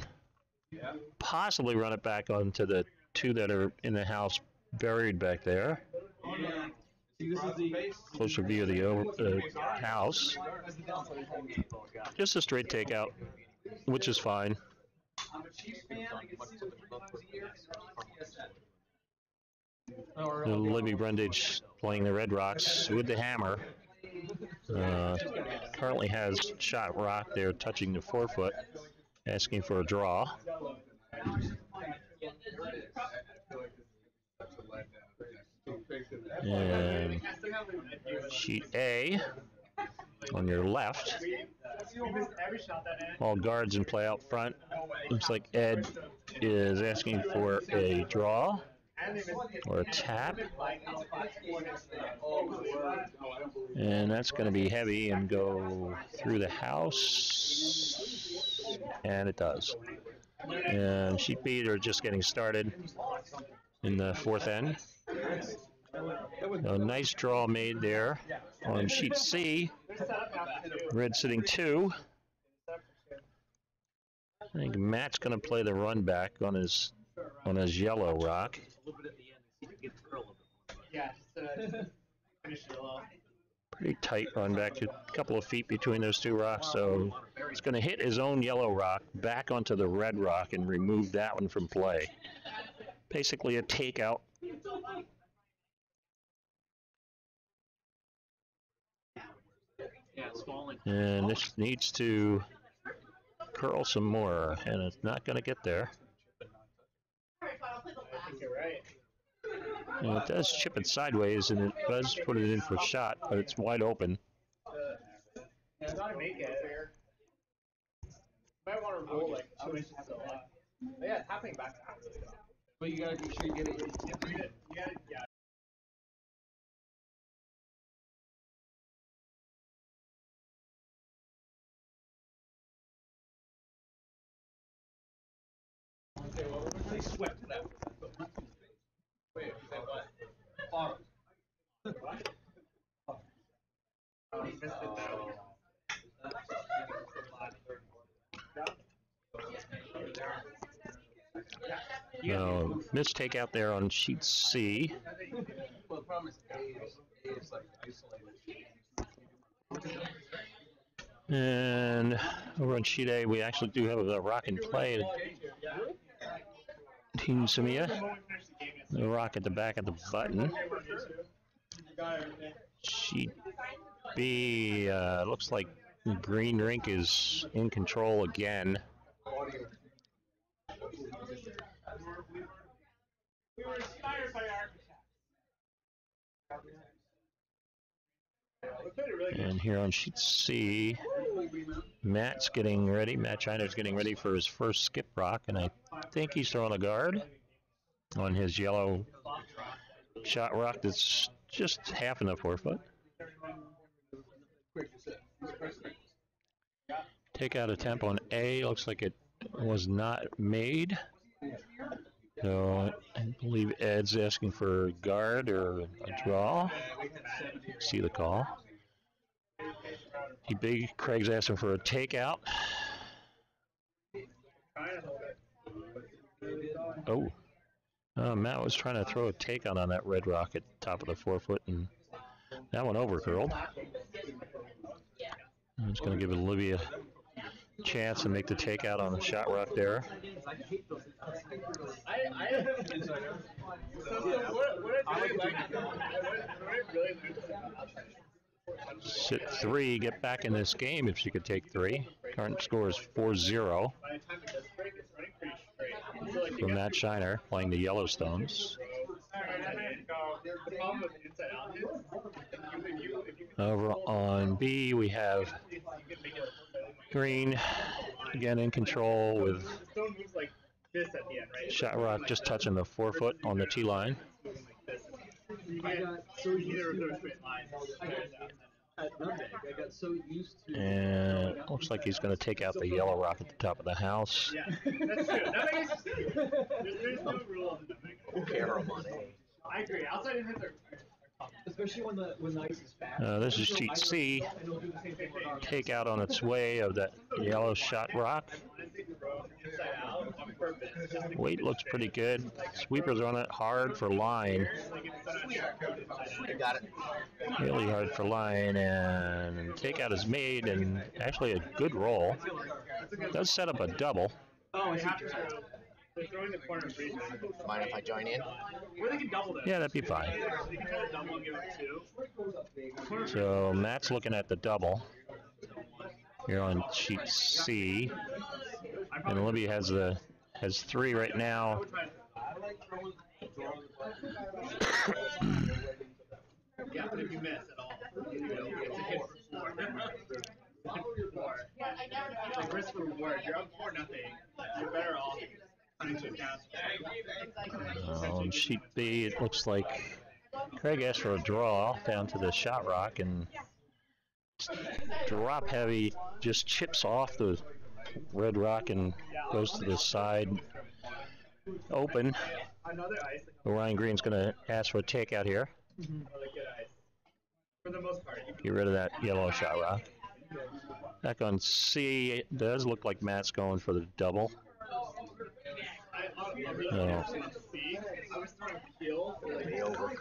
possibly run it back onto the 2 that are in the house buried back there. Closer view of the house. Just a straight takeout, which is fine. Libby Brundage playing the red rocks with the hammer. Currently has shot rock there touching the 4-foot, asking for a draw. And sheet A on your left. All guards in play out front. Looks like Ed is asking for a draw or a tap. And that's going to be heavy and go through the house. And it does. And sheet B are just getting started in the 4th end. A nice draw made there on sheet C. Red sitting 2. I think Matt's going to play the run back on his yellow rock. Pretty tight run back, a couple of feet between those 2 rocks, so it's going to hit his own yellow rock back onto the red rock and remove that one from play. basically a takeout. Yeah, it's falling. And this needs to curl some more, and it's not going to get there. You're right. And it does chip it sideways, and it does put it in for a shot, but it's wide open. You gotta make it. Might want to roll like 2 inches to the left. But yeah, it's happening back to half really well. But you gotta make sure you get it. Yeah. Okay, well, they swept it out. Wait, is that what? Oh, he missed it though. So, missed takeout there on sheet C. Well, the problem is A is like isolated. And over on sheet A, we actually do have a rock in play. Team Scimia. The rock at the back of the button. Sheet B, looks like green rink is in control again. We were inspired by architects. And here on sheet C, Matt's getting ready. Matt Schneider's getting ready for his first skip rock, and I think he's throwing a guard on his yellow shot rock that's just half in the 4-foot. Takeout attempt on A, looks like it was not made. So I believe Ed's asking for a guard or a draw. See the call. Craig's asking for a takeout. Oh. Matt was trying to throw a takeout on that red rock at the top of the 4-foot, and that one overcurled. I'm just going to give Olivia a chance to make the takeout on the shot rock there. Sit 3, get back in this game if she could take 3. Current score is 4-0 for Matt Schneider playing the Yellowstones. Over on B, we have green again in control with shot rock just touching the 4-foot on the tee line. And it looks like he's going to take out the yellow rock at the top of the house. Yeah, that's true. There's no rule on the I agree. Outside in hits are especially when the ice is fast. This is sheet C. Takeout on its way of that yellow shot rock. Weight looks pretty good. Sweepers on it hard for line. Got it. Really hard for line, and takeout is made, and actually a good roll. Does set up a double. Oh, they're throwing the corner of Brundage. Mind if I join in? Or they can double that. Yeah, that'd be fine. They can try to double and give it 2. So Matt's looking at the double here on sheet C, and Olivia has 3 right now. Yeah, but if you miss at all, it's a hit for 4. Like risk reward. You're up 4-0. You're better off trying to advance. On sheet B, it looks like Craig asked for a draw down to the shot rock, and drop heavy just chips off the red rock and goes to the side open. Ryan Green's going to ask for a takeout here. For the most part. Get rid of that yellow shot rock. Back on C, it does look like Matt's going for the double.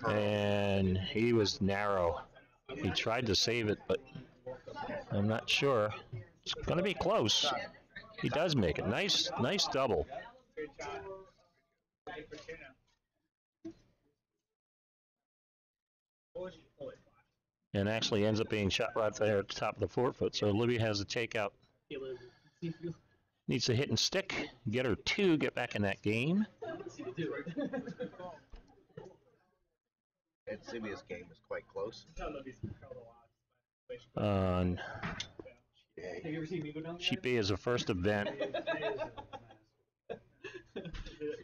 And he was narrow. He tried to save it, but I'm not sure. It's going to be close. He does make it. Nice double. and actually ends up being shot right there at the top of the forefoot. So Olivia has a takeout. Needs to hit and stick, get her 2, get back in that game. And Scimia's game is quite close. On Sheet B is the first event.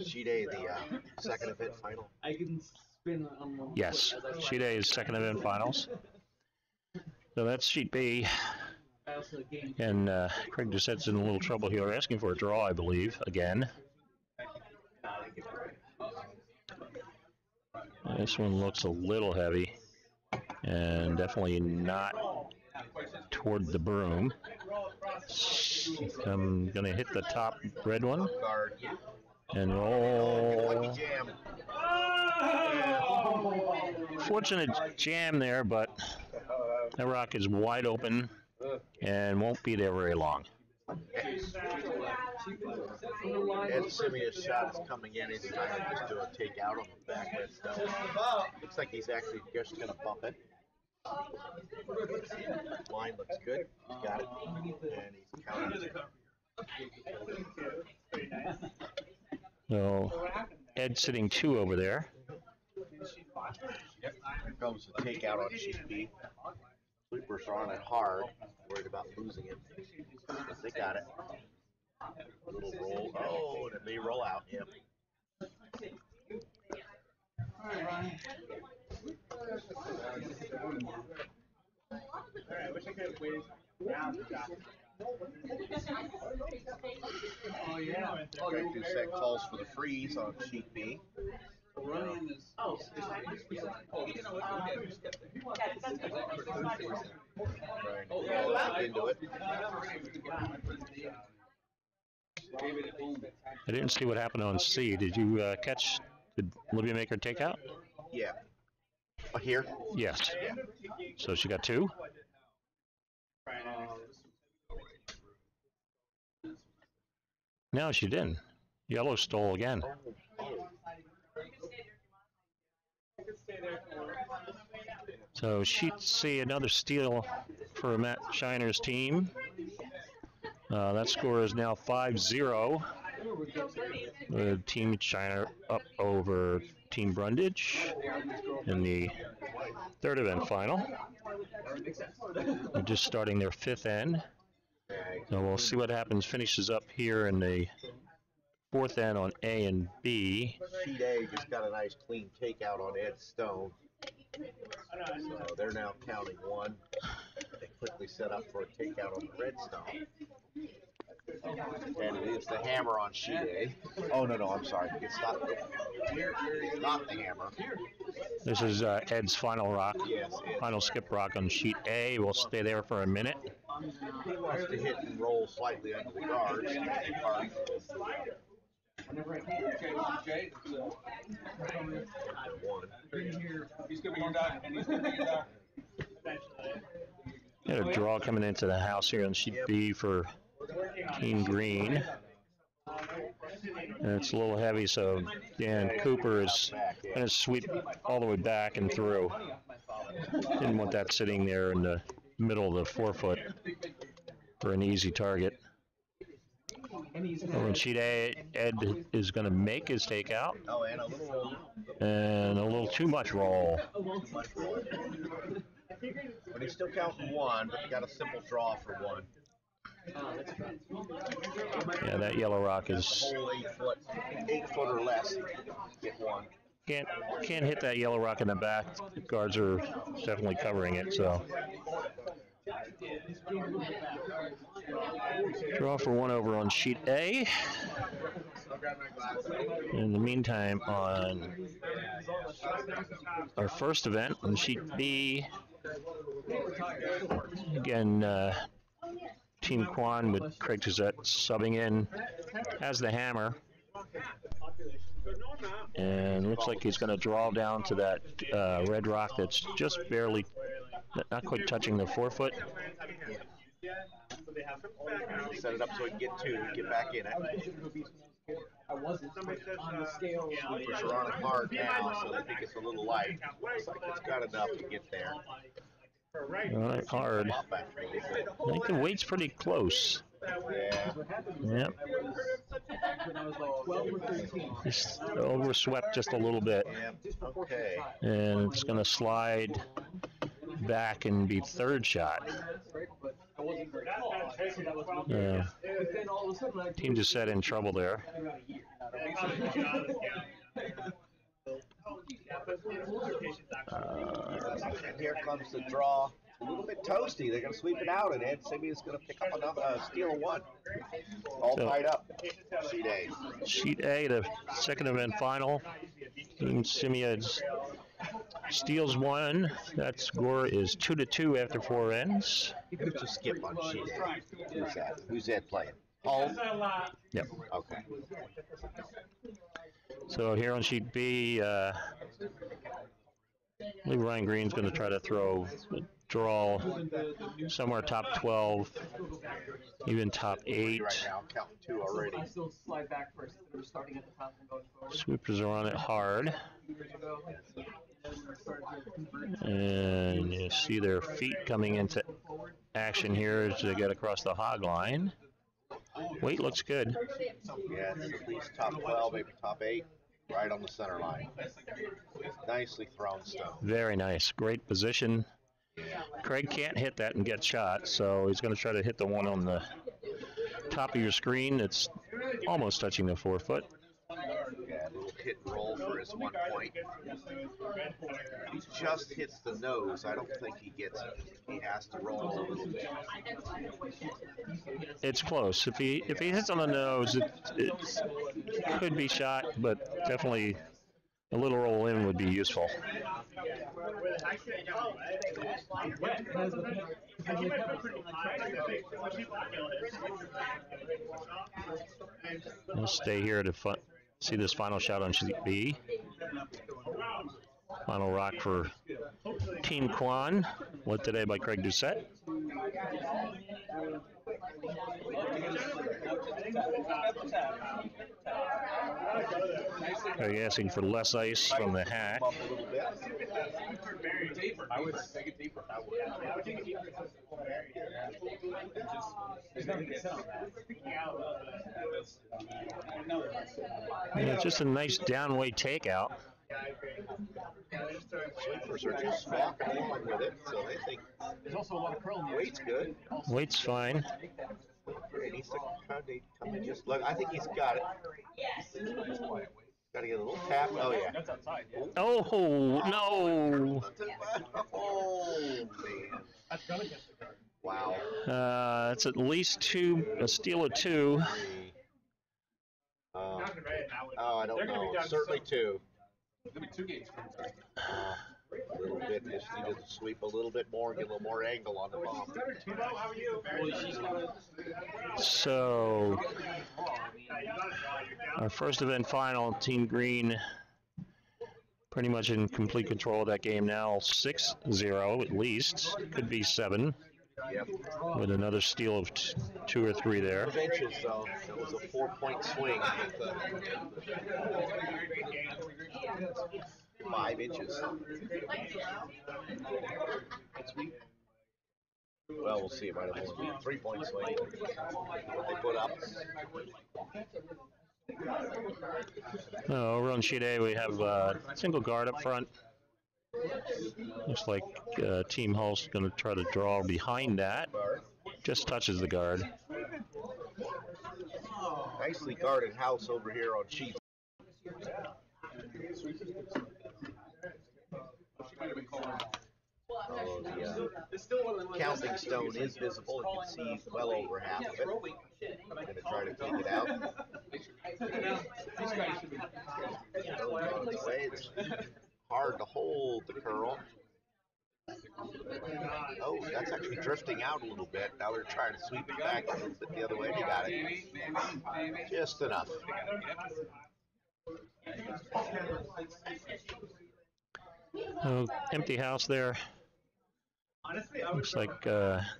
Sheet A, the second event final. I can spin on one. Yes, Sheet A is second event finals. So that's Sheet B. And Craig Doucette's in a little trouble here, asking for a draw, I believe, again. This one looks a little heavy, and definitely not toward the broom. I'm going to hit the top red one and roll. Fortunate jam there, but that rock is wide open and won't be there very long. And Scimia's shot is coming in. He's trying to just do a takeout on the back red stone. Looks like he's actually just going to bump it. Line looks good. He's got it. And he's counting it. So Ed's sitting 2 over there. Here comes the takeout on sheet B. Sweepers are on it hard. Worried about losing it. But they got it. A little roll. Oh, and it may roll out. Yep. Greg Doucette calls for the freeze on sheet B. Trying to roll into it. I didn't see what happened on C. Did you catch? Did Olivia make her takeout? Yeah. Here? Yes. So she got 2? No, she didn't. Yellow stole again. So sheet C, another steal for Matt Shiner's team. That score is now 5-0. Team Shiner up over Team Brundage in the third event final. They're just starting their 5th end. So we'll see what happens. Finishes up here in the 4th end on A and B. Sheet A just got a nice clean takeout on Ed Stone. So they're now counting 1. They quickly set up for a takeout on the red stone. And it is the hammer on sheet A. Oh, no, I'm sorry. It's not the hammer. This is Ed's final rock. Yes, final skip rock on sheet A. We'll stay there for a minute. He wants to hit and roll slightly under the guards. He's gonna be done, and he's gonna be done. Got a draw coming into the house here on sheet B for Team Green. And it's a little heavy, so Dan Cooper is going to sweep all the way back and through. Didn't want that sitting there in the middle of the forefoot for an easy target. Over on sheet A, Ed is going to make his takeout. Oh, and a little roll. And a little too much roll. But he's still counting 1, but he got a simple draw for 1. Yeah, that yellow rock is... Whole 8 foot or less. Get 1. Can't hit that yellow rock in the back. The guards are definitely covering it, so... Draw for 1 over on sheet A. In the meantime, on our first event on sheet B, again, Team Kwan with Craig Doucette subbing in as the hammer. And looks like he's going to draw down to that red rock that's just barely, not quite touching the forefoot. Set it up so he can get 2, get back in it. I wasn't on the scale. Sweepers are on it hard now, so they think it's a little light. Looks like it's got enough to get there. All right, hard. Up after a little bit. I think the weight's pretty close. Yeah. Yep. When I was like 12 or 13. Just overswept just a little bit. Yeah. Okay. And it's going to slide back and be third shot. But I wasn't very tall. So that was Yeah. But then all of a sudden, Team just set in trouble there. And here comes the draw. A little bit toasty. They're going to sweep it out, and Ed Scimia is going to pick up enough, steal a one. All So- tied up. Sheet A. Sheet A, the second event final. Team Scimia steals one. That score is 2-2 after 4 ends. Who's to skip on sheet A? Who's that? Who's Ed playing? Hull? Yep. Okay. So here on sheet B, I believe Ryan Green's going to try to throw a draw somewhere top 12, even top 8. Right now, counting 2 already. I still slide back first instead of starting at the top and going forward. Sweepers are on it hard. And you see their feet coming into action here as they get across the hog line. Weight looks good. Yeah, it's at least top 12, maybe top 8, right on the center line. Nicely thrown stone. Very nice. Great position. Craig can't hit that and get shot, so he's going to try to hit the one on the top of your screen. It's almost touching the 4 foot. Yeah, a little hit and roll for his 1 point. He just hits the nose. I don't think he gets it. He has to roll a little bit. It's close. If he hits on the nose, it could be shot, but definitely a little roll in would be useful. We'll stay here to see this final shot on sheet B. Final rock for Team Kwan, led today by Craig Doucette. Craig asking for less ice from the hack. Bump a little bit. I would take it deeper. Yeah, just a nice downweight takeout. Sweepers are just walking along with it, so they think There's also a lot of curl in the weight's good. Weight's fine. He needs to come and just look. I think he's got it. Got to get a little tap. Oh, yeah. That's outside. Oh, no. Oh, man. That's gonna catch the card. Wow. It's at least a steal of 2. Oh, I don't know. Certainly 2. There'll be 2 games for him. A little bit. Just needed to sweep a little bit more and get a little more angle on the bomb. So, our first event final, Team Green pretty much in complete control of that game now. 6-0 at least. Could be 7. Yep. With another steal of 2 or 3 there. 5 inches, though. That was a 4-point swing. 5 inches. Well, we'll see. It might have only been a 3-point swing. What they put up. Over on sheet A, we have single guard up front. Looks like Team Hull's going to try to draw behind that. Just touches the guard. Nicely guarded house over here on sheet. The counting stone is visible. You can see well over half of it. I'm going to try to take it out. On its way. It's hard to hold the curl. Oh, that's actually drifting out a little bit. Now they're trying to sweep it back a little bit the other way. They got it. Just enough. Oh, empty house there. Looks like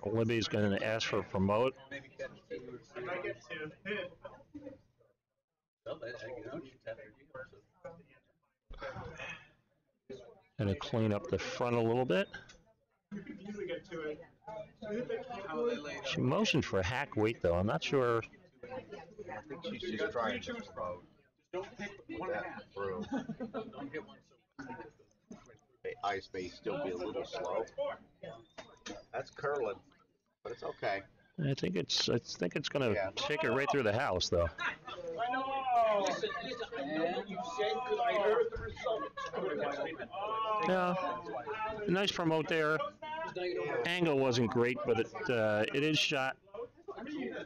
Libby's going to ask for a promote. Gonna clean up the front a little bit. Usually get to it. She motioned for hack weight though. I'm not sure. I think she's just trying to promote that through. The ice may still be a little slow. That's curling, but it's okay. I think it's gonna take it right through the house though. I know. You said because I heard the result. Yeah, nice promote there. Angle wasn't great, but it is shot.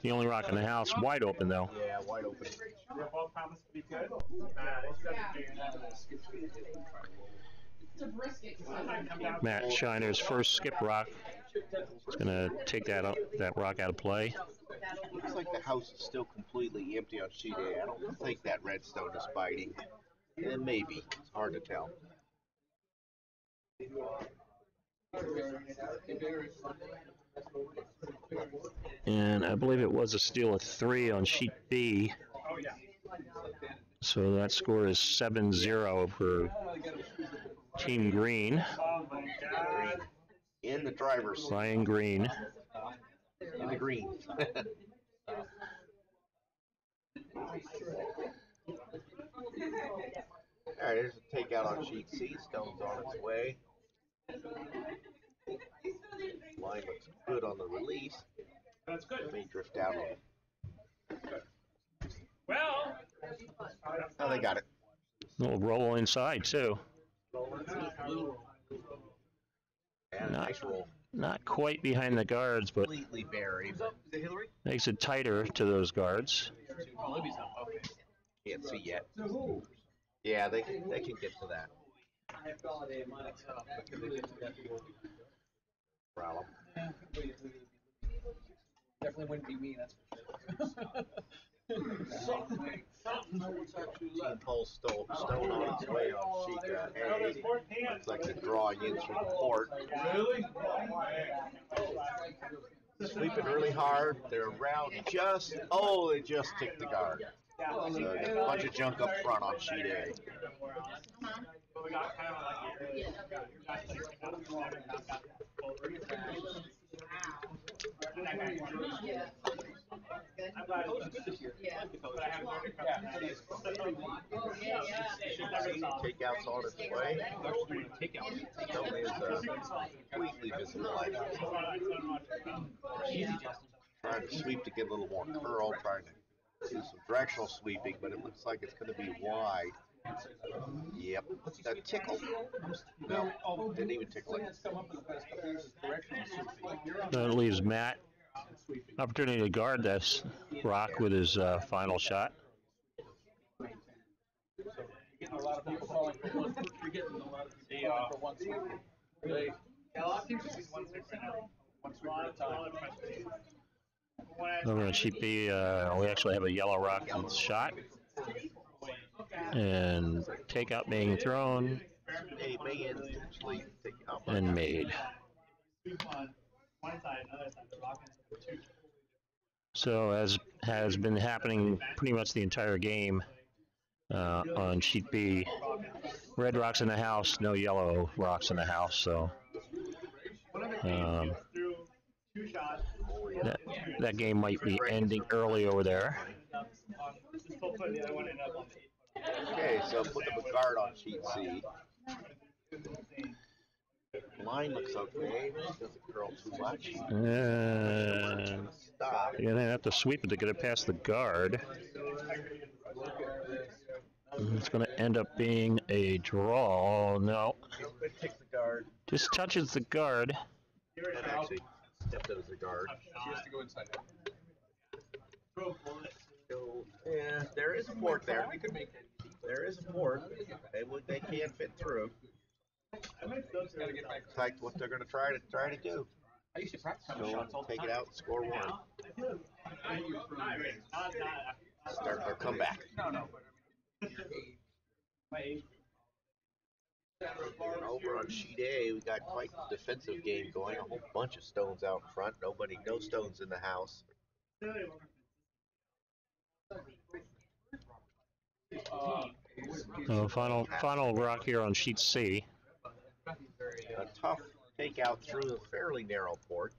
The only rock in the house, wide open though. Yeah, wide open. Matt Shiner's first skip rock. It's gonna take that rock out of play. Looks like the house is still completely empty on sheet A. I don't think that redstone is biting. And maybe. It's hard to tell. And I believe it was a steal of 3 on sheet B. So that score is 7-0 for Team Green. In the driver's seat. Ryan Green. In the green. Alright, here's a takeout on sheet C. Stone's on its way. Line looks good on the release. That's good. Let me drift out on it. Well. Oh, they got it. Little roll inside too. Yeah, nice roll. Not quite behind the guards, but Completely buried. makes it tighter to those guards. Can't see yet. Yeah, they can get to that. Problem. Definitely wouldn't be me, that's for sure. Team Paul Stone on its way on sheet A. Looks like they're drawing in through the port. Really? Sweeping really hard. They're around they just ticked the guard. So there's a bunch of junk up front on sheet A. Takeout's on its way. Stone is completely visible. Trying to sweep to get a little more curl, trying to do some directional sweeping, but it looks like it's going to be wide. Yep. A tickle? No, didn't even tickle it. That leaves Matt opportunity to guard this rock with his final shot. A lot of people calling for one. You're getting a lot of people calling for one sweep. Really? Yeah, a lot of teams are using 1 6 right now. 1 sweep at a time. Over on sheet B, we actually have a yellow rock shot. And takeout being thrown and made. So as has been happening pretty much the entire game on sheet B, red rocks in the house, no yellow rocks in the house. So that game might be ending early over there. Okay, so put the guard on sheet C. Line looks okay. Doesn't curl too much. And you're gonna have to sweep it to get it past the guard. It's gonna end up being a draw. No. Just touches the guard. And actually stepped out of the guard. She has to go inside. So, yeah, there is a port there. There is a port. They can't fit through. It's like what they're going to try to do. I used to practice So take it out, score 1. Start their comeback. And over on sheet A, we got quite the defensive game going. A whole bunch of stones out front. No stones in the house. Final rock here on sheet C. A tough takeout through a fairly narrow port.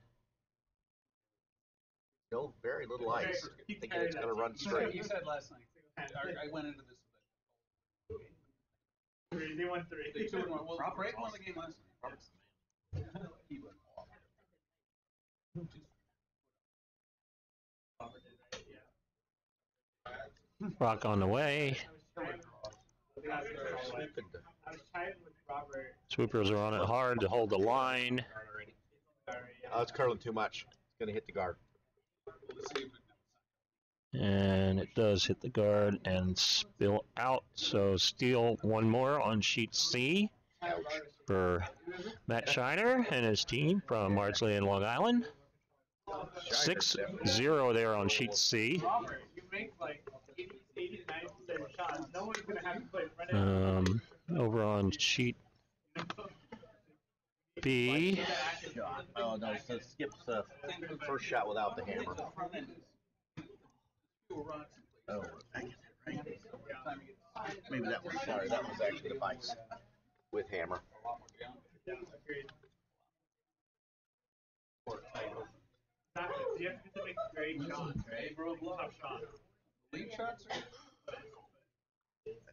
Still very little ice. Thinking it's going to run straight. You said last night. I went into this with it. They won 3. They 2-1. Well, Craig won the game last night. He went off. Rock on the way. Swoopers are on it hard to hold the line. Oh, it's curling too much. It's going to hit the guard. And it does hit the guard and spill out. So steal one more on sheet C for Matt Schneider and his team from Ardsley and Long Island. 6-0 there on sheet C. Over on sheet B. Oh, no, so Skip's first shot without the hammer. Oh, maybe that was, sorry, that was actually the vice with hammer. I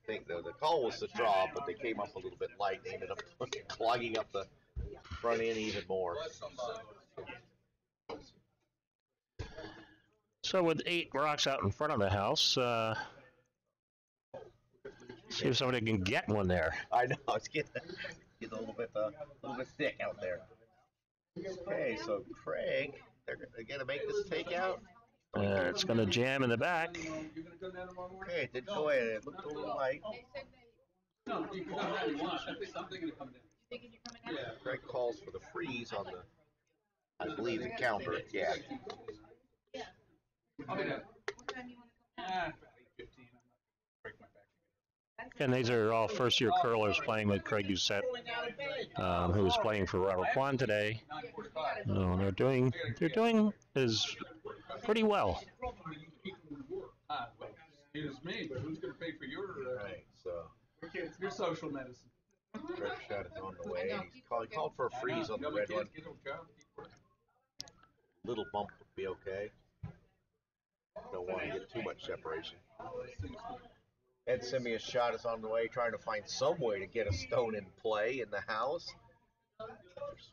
think the call was the draw, but they came up a little bit light. They ended up clogging up the front end even more. So with 8 rocks out in front of the house, see if somebody can get one there. I know, it's getting a little bit thick out there. Okay, so Craig, they're going to make this takeout. It's going to jam in the back. Okay, it did go in. It looked a little light. No, you can come down. You want? Something going to come down. Yeah, Craig calls for the freeze on the, I believe, the counter. Yeah. I'll be there. 15. And these are all first-year curlers playing with Craig Doucette, who is playing for Robert Kwan today. They're doing is pretty well. Excuse me, but who's going to pay for your Right, so your social medicine? Red shot is on the way. He called for a freeze on the red one. Little bump would be okay. Don't want to get too much separation. Ed Scimia's shot is on the way, trying to find some way to get a stone in play in the house.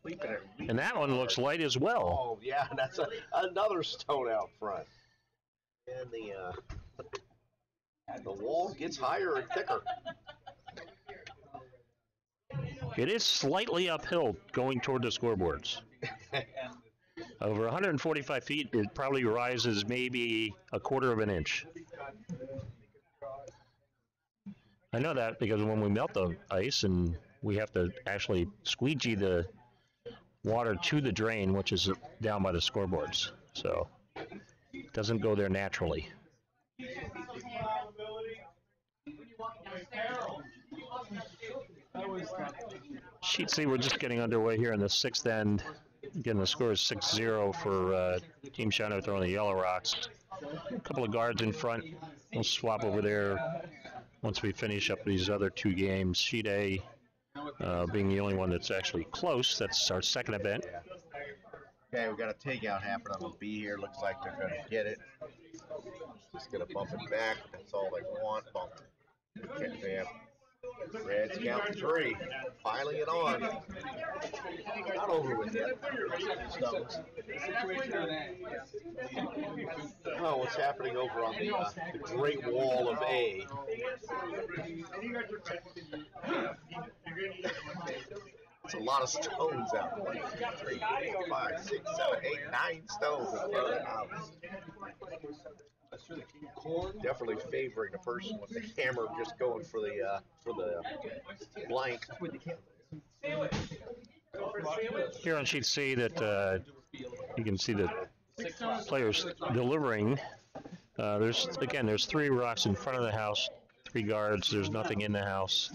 Sweeping it. And that one looks light as well. Oh, yeah, that's another stone out front. And the wall gets higher and thicker. It is slightly uphill going toward the scoreboards. Over 145 feet, it probably rises maybe a quarter of an inch. I know that because when we melt the ice and we have to actually squeegee the water to the drain, which is down by the scoreboards. So it doesn't go there naturally. Sheet C, we're just getting underway here in the 6th end. Again, the score is 6-0 for Team Schneider throwing the yellow rocks. A couple of guards in front. We'll swap over there once we finish up these other 2 games. Sheet A being the only one that's actually close. That's our second event. Okay, we've got a takeout happening on B here. Looks like they're going to get it. Just going to bump it back. That's all they want. Bump it. Okay, they have Reds count 3. Piling it on. Not over with yet. Stones. Oh, what's happening over on the Great Wall of A? It's a lot of stones out. 1, 2, 3, 4, 5, 6, 7, 8, 9 stones in front of the house. Definitely favoring the person with the hammer just going for the blank. Here on sheet C that you can see the players delivering. There's 3 rocks in front of the house, 3 guards. There's nothing in the house.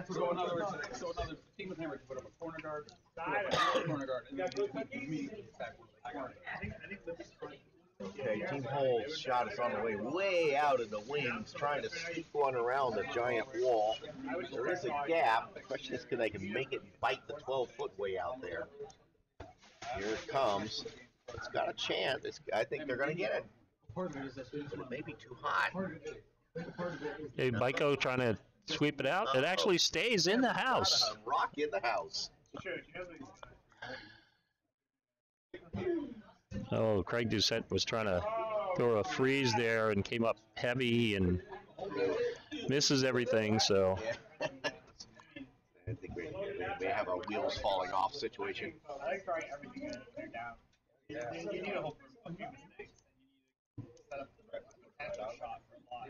So another team with hammer can put up a corner guard, and then immediately attack. Okay, Team Hull's shot is on the way out in the wings, trying to sneak one around the giant wall. There is a gap. The question is, can they make it bite the 12-foot way out there? Here it comes. It's got a chance. I think they're going to get it. But it may be too hot. Hey, Baiko trying to sweep it out. It actually stays in the house. Rock in the house. Oh, Craig Doucette was trying to throw a freeze there and came up heavy and misses everything, so. I think we may have a wheels falling off situation. I like throwing everything in there down. You need a whole mistakes. Set up the potential shot for a lot.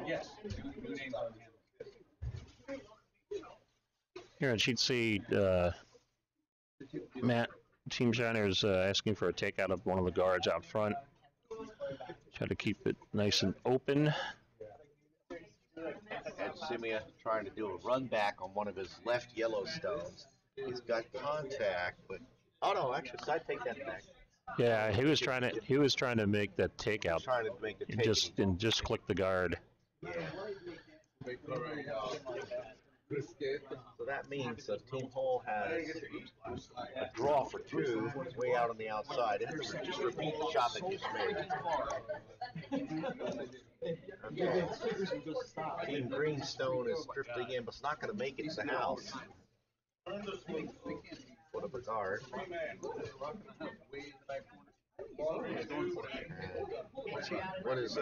Yes. Here on sheet C, Matt, Team Schneider's asking for a takeout of one of the guards out front. Try to keep it nice and open. And Scimia trying to do a run back on one of his left Yellowstones. He's got contact, but oh no, actually, I take that back. Yeah, he was trying to make that takeout. Trying to make the And just click the guard. Yeah. So that means Team Hull has a draw for two way out on the outside. And just repeat the shot that you just made. Okay. Team Greenstone is drifting in, but it's not going to make it to the house. Put up a guard. What is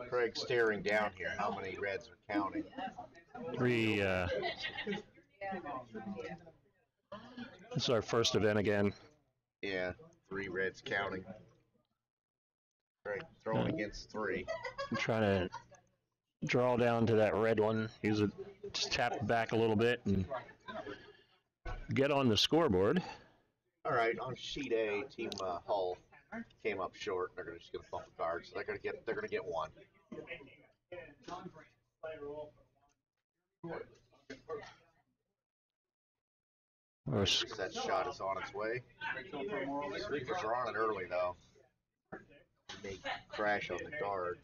Craig staring down here? How many reds are counting? 3. This is our first event again. Yeah, 3 reds counting. Craig throwing against 3. I'm trying to draw down to that red one. Use it, just tap it back a little bit and get on the scoreboard. All right, on sheet A, Team Hull came up short. They're just going to bump the guard, so they're going to get 1. That shot is on its way. Sweepers are on it early though. They may crash on the guard.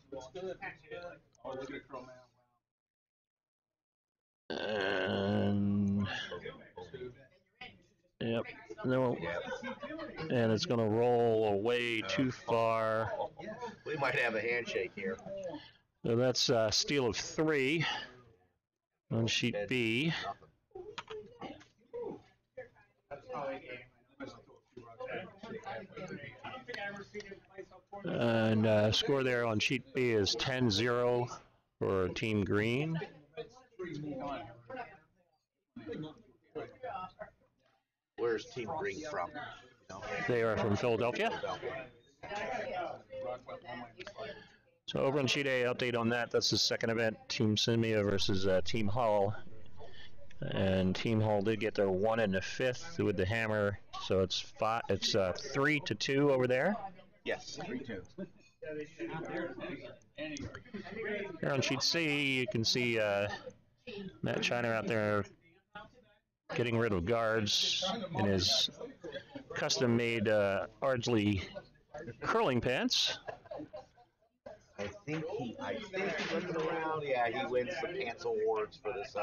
And yep, no, and it's going to roll away too far. We might have a handshake here. So that's steal of 3 on sheet B. And score there on sheet B is 10-0 for Team Green. Where's Team Green from? They are from Philadelphia. So over on sheet A, update on that. That's the second event, Team Scimia versus Team Hull. And Team Hull did get their 1 in the 5th with the hammer, so it's 3-2 over there. Yes, 3-2. Here on sheet C, you can see Matt Schneider out there getting rid of guards in his custom-made Ardsley curling pants. I think looking around, yeah, he wins the pants awards for this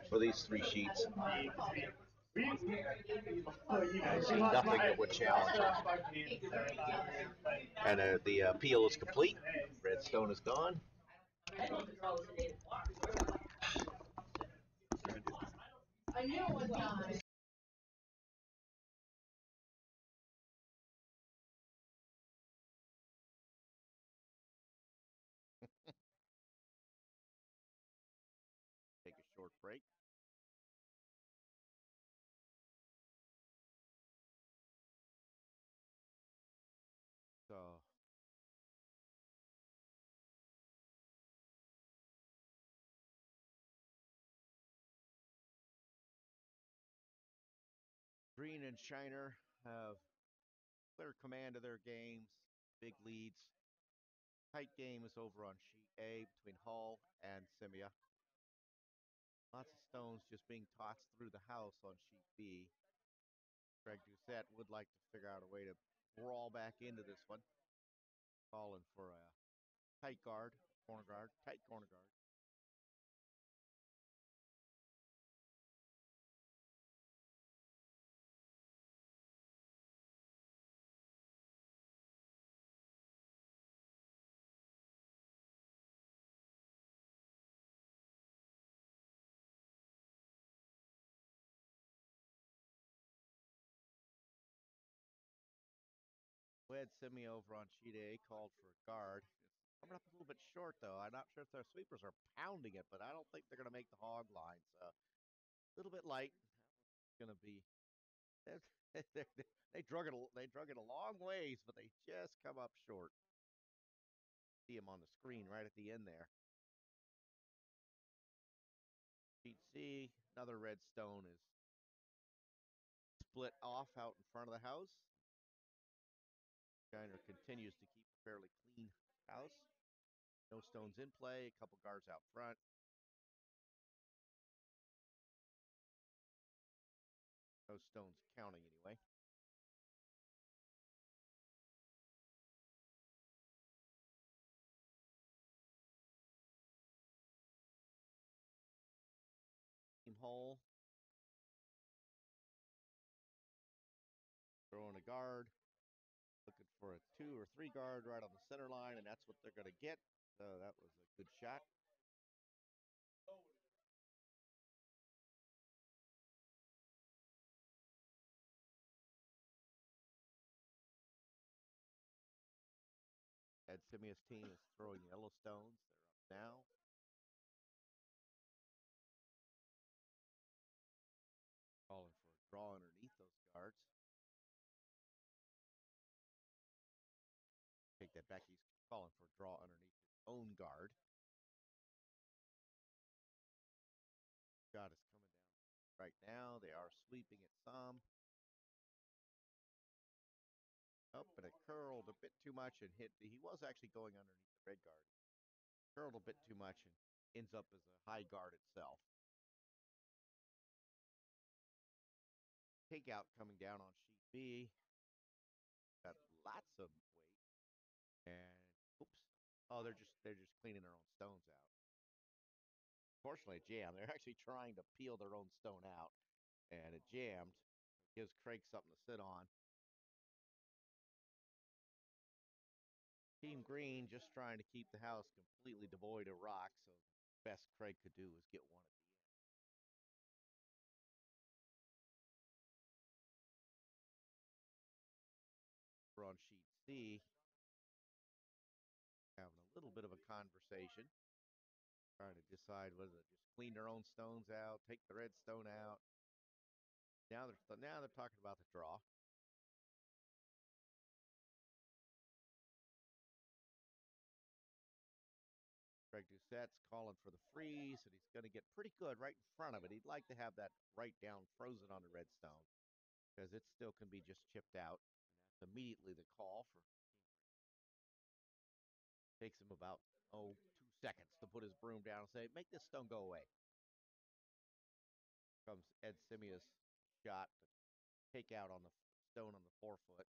for these 3 sheets. I see nothing that would challenge him. And the peel is complete. Redstone is gone. I knew it was gone. Take a short break. So Green and Shiner have clear command of their games, big leads. Tight game is over on sheet A between Hull and Scimia. Lots of stones just being tossed through the house on sheet B. Craig Doucette would like to figure out a way to brawl back into this one. Calling for a tight guard, corner guard, tight corner guard. We had Scimia over on sheet A, called for a guard. It's coming up a little bit short, though. I'm not sure if their sweepers are pounding it, but I don't think they're going to make the hog line. So a little bit light. Going to be. They drug it. They drug it a long ways, but they just come up short. See them on the screen right at the end there. Sheet C, another red stone is split off out in front of the house. Schneider continues to keep a fairly clean house. No stones in play, a couple guards out front. No stones counting anyway. Team hole. Throwing a guard. Looking for a 2 or 3 guard right on the center line, and that's what they're going to get. So that was a good shot. Ed Scimia's team is throwing yellow stones. They're up now. Calling for a draw underneath those guards. Take that back. He's calling for a draw underneath his own guard. Shot is coming down right now. They are sweeping it some. Oh, but it curled a bit too much and hit. He was actually going underneath the red guard. Curled a bit too much and ends up as a high guard itself. Takeout coming down on sheet B. Got lots of weight. And oops. Oh, they're just cleaning their own stones out. Fortunately, it jammed. They're actually trying to peel their own stone out, and it jammed. It gives Craig something to sit on. Team Green just trying to keep the house completely devoid of rocks, so the best Craig could do was get one at the end. We're on sheet C, having a little bit of a conversation, trying to decide whether to just clean their own stones out, take the red stone out. Now they're talking about the draw. Craig Doucette's calling for the freeze, and he's going to get pretty good right in front of it. He'd like to have that right down frozen on the redstone, because it still can be just chipped out. And that's immediately the call for. Takes him about 2 seconds to put his broom down and say, make this stone go away. Comes Ed Scimia's shot to take out on the stone on the 4-foot.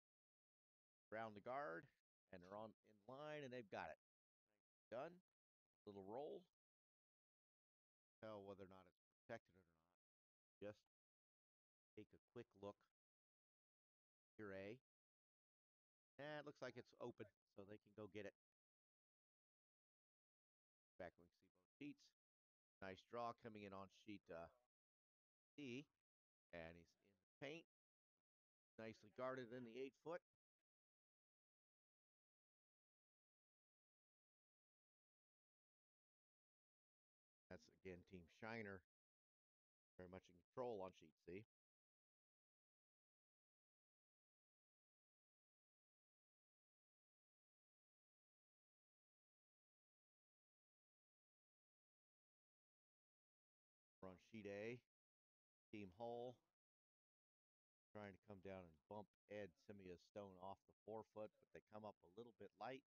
Round the guard, and they're in line, and they've got it. Done. Little roll. Tell whether or not it's protected or not. Just take a quick look. Here, A. It looks like it's open, so they can go get it. Back when we see both sheets. Nice draw coming in on sheet C. And he's in the paint. Nicely guarded in the 8-foot. That's, again, Team Shiner very much in control on sheet C. We're on sheet A. Team Hull trying to come down and bump Ed Scimia's stone off the 4-foot, but they come up a little bit light.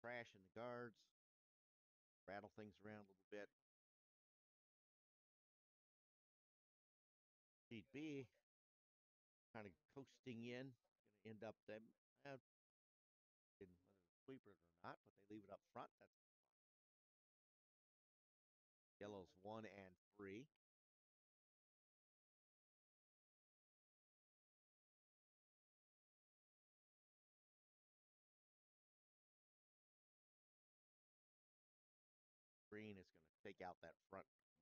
Crash in the guards. Rattle things around a little bit. Sheet B kind of coasting in. end up them in whether they sweep it or not, but they leave it up front. That's yellows 1 and 3. Green is going to take out that front yellow.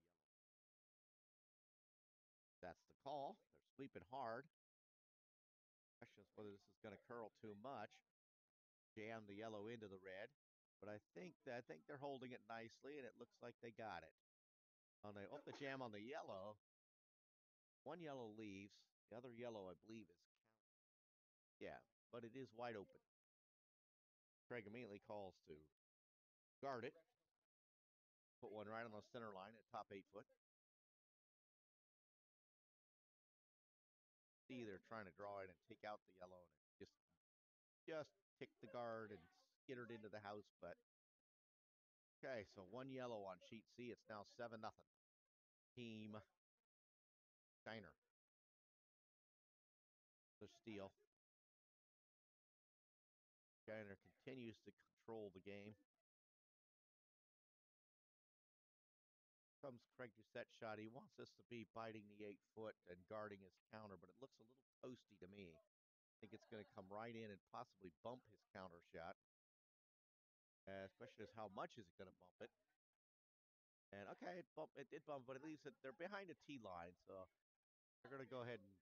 That's the call. They're sweeping hard. Question is whether this is going to curl too much. Jam the yellow into the red. But I think they're holding it nicely, and it looks like they got it. On the jam on the yellow. One yellow leaves. The other yellow, I believe, is counted. Yeah, but it is wide open. Craig immediately calls to guard it. Put one right on the center line at top 8 foot. See, they're trying to draw in and take out the yellow, and it just ticked the guard and skittered into the house. But okay, so one yellow on sheet C. It's now 7-0. Team Schneider. The steal. Schneider continues to control the game. Comes Craig Doucette shot. He wants this to be biting the 8 foot and guarding his counter, but it looks a little posty to me. I think it's going to come right in and possibly bump his counter shot. Question is, how much is it going to bump it? And okay, it did bump, but at least they're behind a tee line, so they're going to go ahead and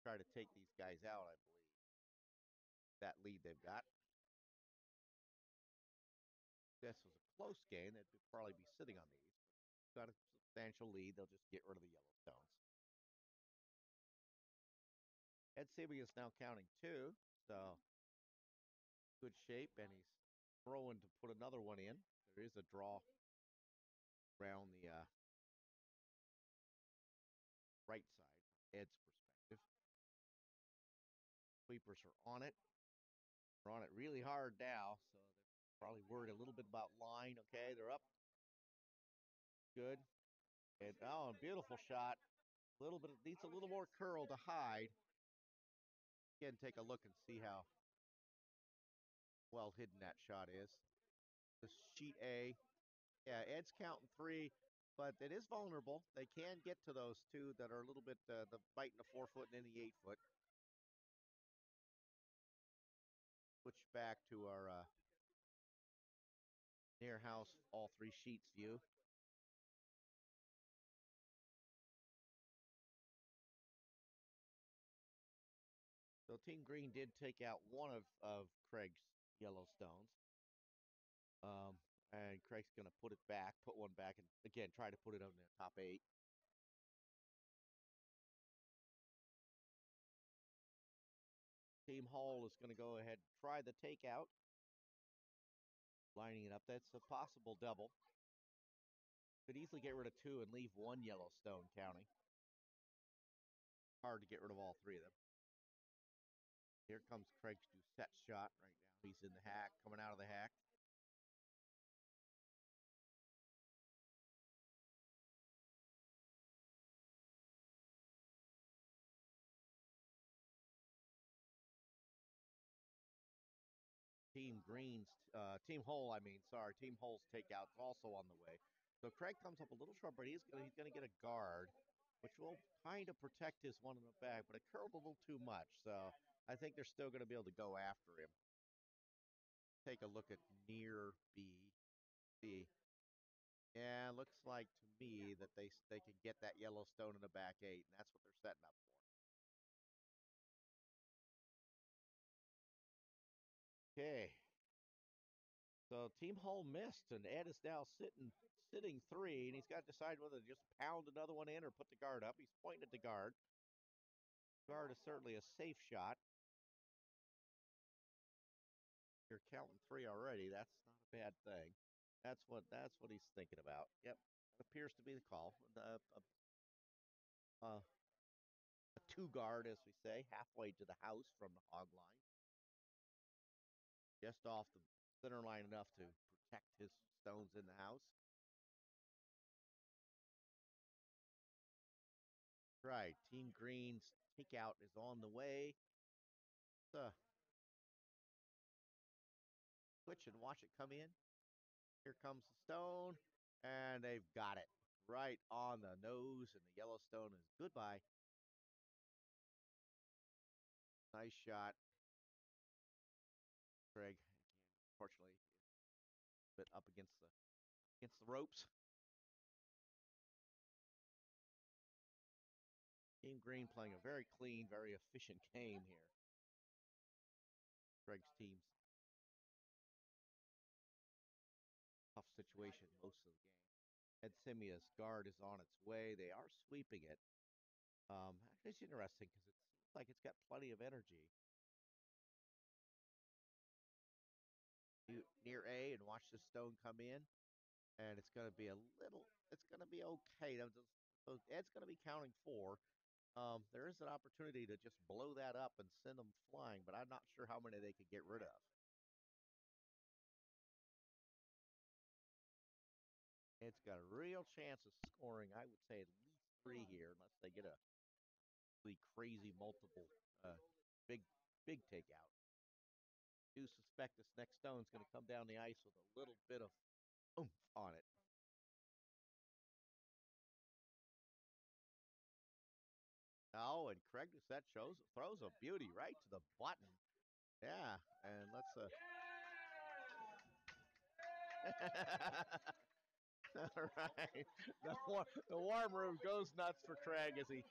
try to take these guys out, I believe. That lead they've got. This was a close game. They'd probably be sitting on these. Got a substantial lead. They'll just get rid of the yellow stones. Scimia is now counting 2, so good shape, and he's throwing to put another one in. There is a draw around the right side from Ed's perspective. Sweepers are on it. They're on it really hard now, so they're probably worried a little bit about line. Okay, they're up. Good. And oh, beautiful shot. A little bit, needs a little more curl to hide. Again, take a look and see how well hidden that shot is. The sheet A. Yeah, Ed's counting 3, but it is vulnerable. They can get to those 2 that are a little bit the biting the 4 foot and then the 8 foot. Switch back to our near house all 3 sheets view. So Team Green did take out one of Craig's Yellowstones. And Craig's going to put one back, and again, try to put it on the top 8. Team Hall is going to go ahead and try the takeout. Lining it up. That's a possible double. Could easily get rid of 2 and leave 1 Yellowstone counting. Hard to get rid of all 3 of them. Here comes Craig's Doucette shot right now. He's in the hack, coming out of the hack. Team Hole's takeout's also on the way. So Craig comes up a little short, but he's gonna get a guard, which will kind of protect his one in the back, but it curled a little too much. So I think they're still gonna be able to go after him. Take a look at near B. Yeah, looks like to me that they can get that Yellowstone in the back 8, and that's what they're setting up for. Okay. So Team Hall missed, and Ed is now sitting 3, and he's got to decide whether to just pound another one in or put the guard up. He's pointing at the guard. Guard is certainly a safe shot. You're counting 3 already. That's not a bad thing. That's what he's thinking about. Yep, that appears to be the call. A 2 guard, as we say, halfway to the house from the hog line. Just off the center line enough to protect his stones in the house. Right, Team Green's takeout is on the way. switch and watch it come in. Here comes the stone, and they've got it right on the nose, and the Yellowstone is goodbye. Nice shot, Craig. Unfortunately, a bit up against the ropes. Team Green playing a very clean, very efficient game here. Craig's team's tough situation most of the game. Scimia's guard is on its way. They are sweeping it. Actually, it's interesting because it seems like it's got plenty of energy. Near A and watch the stone come in, and it's going to be it's going to be okay. So Ed's going to be counting 4. There is an opportunity to just blow that up and send them flying, but I'm not sure how many they could get rid of. It's got a real chance of scoring, I would say, at least 3 here, unless they get a really crazy multiple, big takeout. I do suspect this next stone's going to come down the ice with a little bit of oomph on it. Oh, and Craig, that throws a beauty right to the button. Yeah, and let's all right. The warm room goes nuts for Craig as he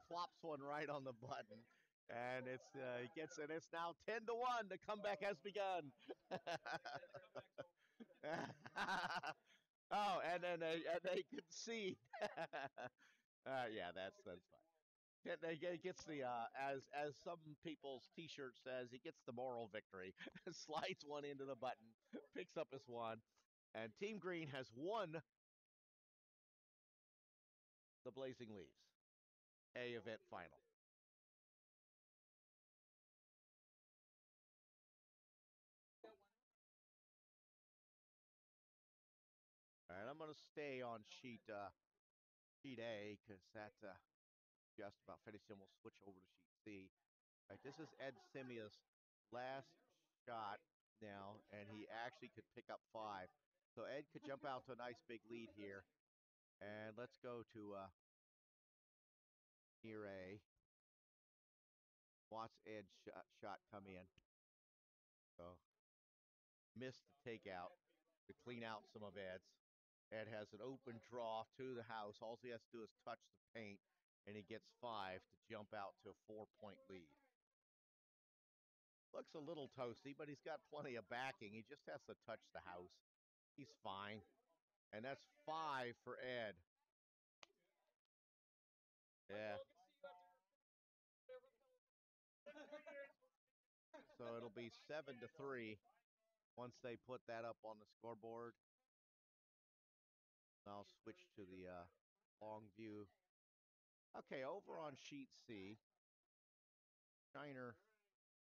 plops one right on the button. And he gets it. It's now 10-1. The comeback has begun. Oh, and then they concede. Yeah, that's fine. He gets the as some people's T-shirt says, he gets the moral victory. Slides one into the button, picks up his one, and Team Green has won the Blazing Leaves A event final. All right, I'm going to stay on sheet A because that just about finished, and we'll switch over to sheet C. All right, this is Ed Scimia's last shot now, and he actually could pick up 5. So Ed could jump out to a nice big lead here. And let's go to near A. Watch Ed's shot come in. So missed the takeout to clean out some of Ed's. Ed has an open draw to the house. All he has to do is touch the paint, and he gets 5 to jump out to a 4-point lead. Looks a little toasty, but he's got plenty of backing. He just has to touch the house. He's fine. And that's 5 for Ed. Yeah. So it'll be 7-3 once they put that up on the scoreboard. I'll switch to the long view. Okay, over on sheet C, Schneider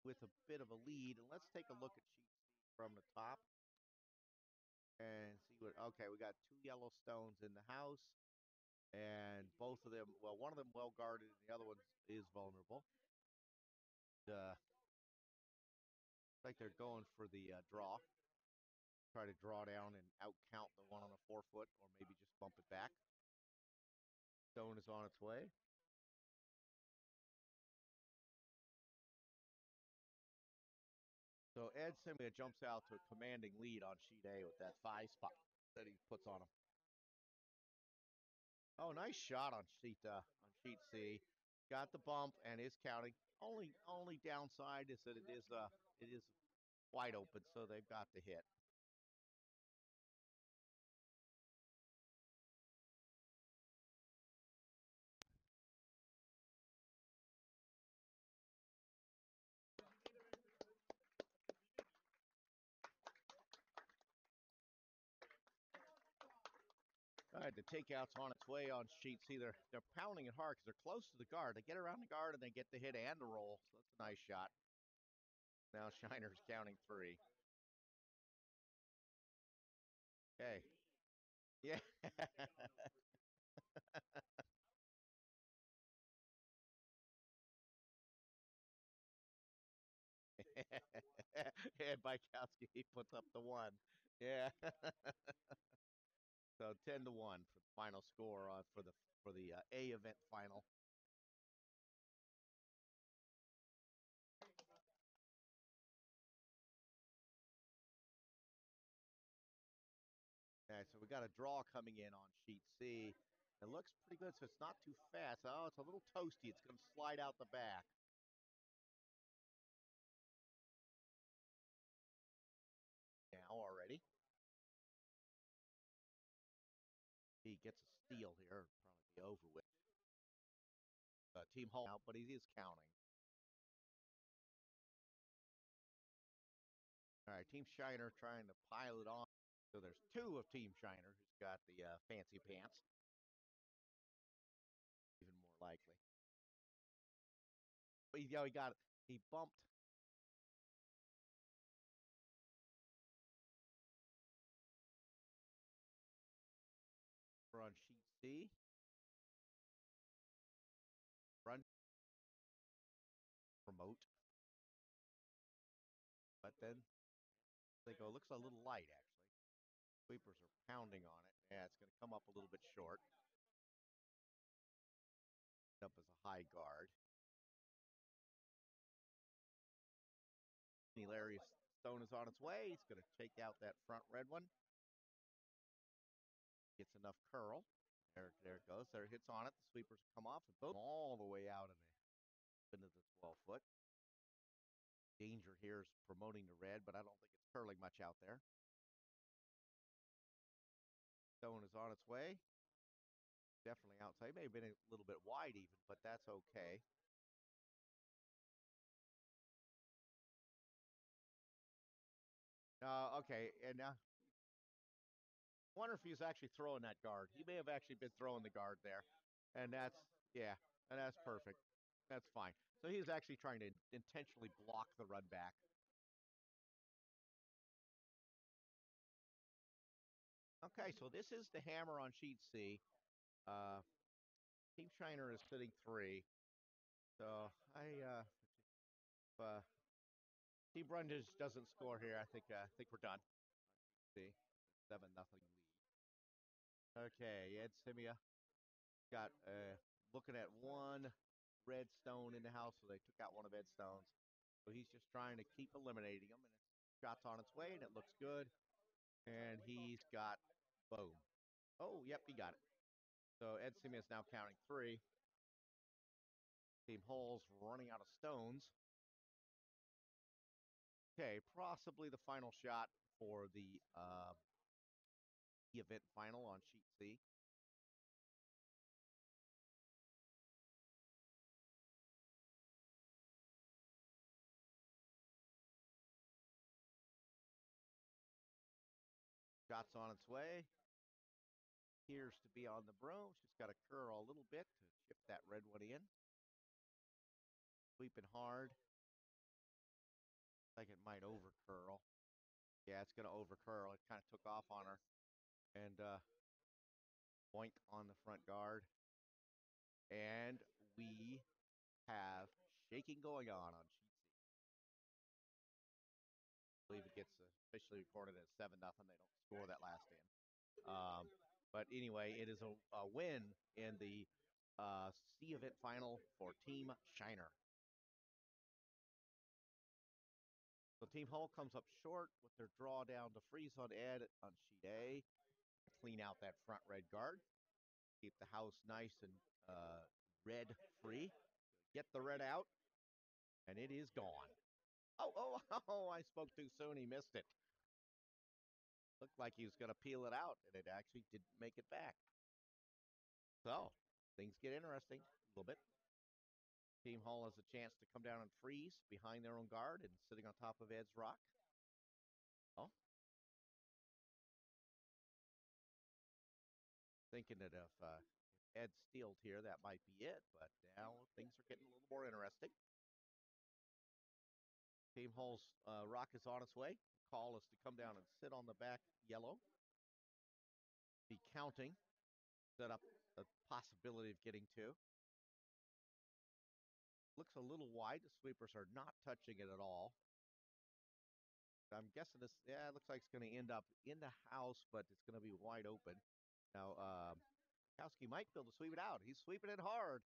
with a bit of a lead. And let's take a look at sheet C from the top and see what. Okay, we got 2 yellow stones in the house, and both of them, well, one of them well guarded, and the other one is vulnerable. Looks like they're going for the draw. Try to draw down and out-count the one on the 4-foot, or maybe just bump it back. Stone is on its way. So Ed Scimia jumps out to a commanding lead on sheet A with that 5 spot that he puts on him. Oh, nice shot on sheet C. Got the bump and is counting. Only downside is that it is wide open, so they've got the hit. All right, the takeout's on its way on sheet C. They're pounding it hard because they're close to the guard. They get around the guard and they get the hit and the roll. So that's a nice shot. Now Schneider's counting 3. Okay. Yeah. And Bykowski, he puts up the 1. Yeah. So 10-1 for the final score for the A event final. Okay, so we got a draw coming in on sheet C. It looks pretty good, so it's not too fast. Oh, it's a little toasty. It's going to slide out the back. Now already. He gets a steal here. Probably be over with. Team Hall out, but he is counting. All right, Team Shiner trying to pile it on. So there's 2 of Team Shiner who's got the fancy pants. Even more likely. But he got it. He bumped. We're on sheet C. Run. Promote. But then they go, looks a little light, actually. Sweepers are pounding on it. Yeah, it's going to come up a little bit short. Up as a high guard. Hilarious stone is on its way. He's going to take out that front red one. Gets enough curl. There it goes. There it hits on it. The sweepers come off and boom, all the way out into the 12-foot. Danger here is promoting the red, but I don't think it's curling much out there. Stone is on its way. Definitely outside. May have been a little bit wide even, but that's okay. Okay, and now wonder if he was actually throwing that guard. He may have actually been throwing the guard there, and that's perfect. That's fine. So he was actually trying to intentionally block the run back. Okay, so this is the hammer on sheet C. Team Shiner is sitting 3. So if Team Brundage doesn't score here, I think we're done. See, 7-0 lead. Okay, Ed Scimia got looking at 1 red stone in the house, so they took out 1 of Ed's stones. So he's just trying to keep eliminating them, and shot's on its way, and it looks good. And he's got boom. Oh, yep, he got it. So Ed Scimia is now counting 3. Team Hole's running out of stones. Okay, possibly the final shot for the event final on sheet C. Shot's on its way. Appears to be on the broom. She's got to curl a little bit to chip that red one in. Sweeping hard. Like it might over curl. Yeah, it's going to over curl. It kind of took off on her. And boink on the front guard. And we have shaking going on sheet C. I believe it gets officially recorded as 7-0. They don't score that last in. But anyway, it is a win in the C event final for Team Shiner. So Team Hull comes up short with their draw down to freeze on Ed on sheet A. Clean out that front red guard. Keep the house nice and red free. Get the red out. And it is gone. Oh, I spoke too soon. He missed it. Looked like he was going to peel it out, and it actually didn't make it back. So, things get interesting a little bit. Team Hull has a chance to come down and freeze behind their own guard and sitting on top of Ed's rock. Oh. Thinking that if Ed stealed here, that might be it, but now things are getting a little more interesting. Team Hull's rock is on its way. Call is to come down and sit on the back yellow. Be counting. Set up a possibility of getting 2. Looks a little wide. The sweepers are not touching it at all. I'm guessing this, yeah, it looks like it's going to end up in the house, but it's going to be wide open. Now, Kowski might be able to sweep it out. He's sweeping it hard.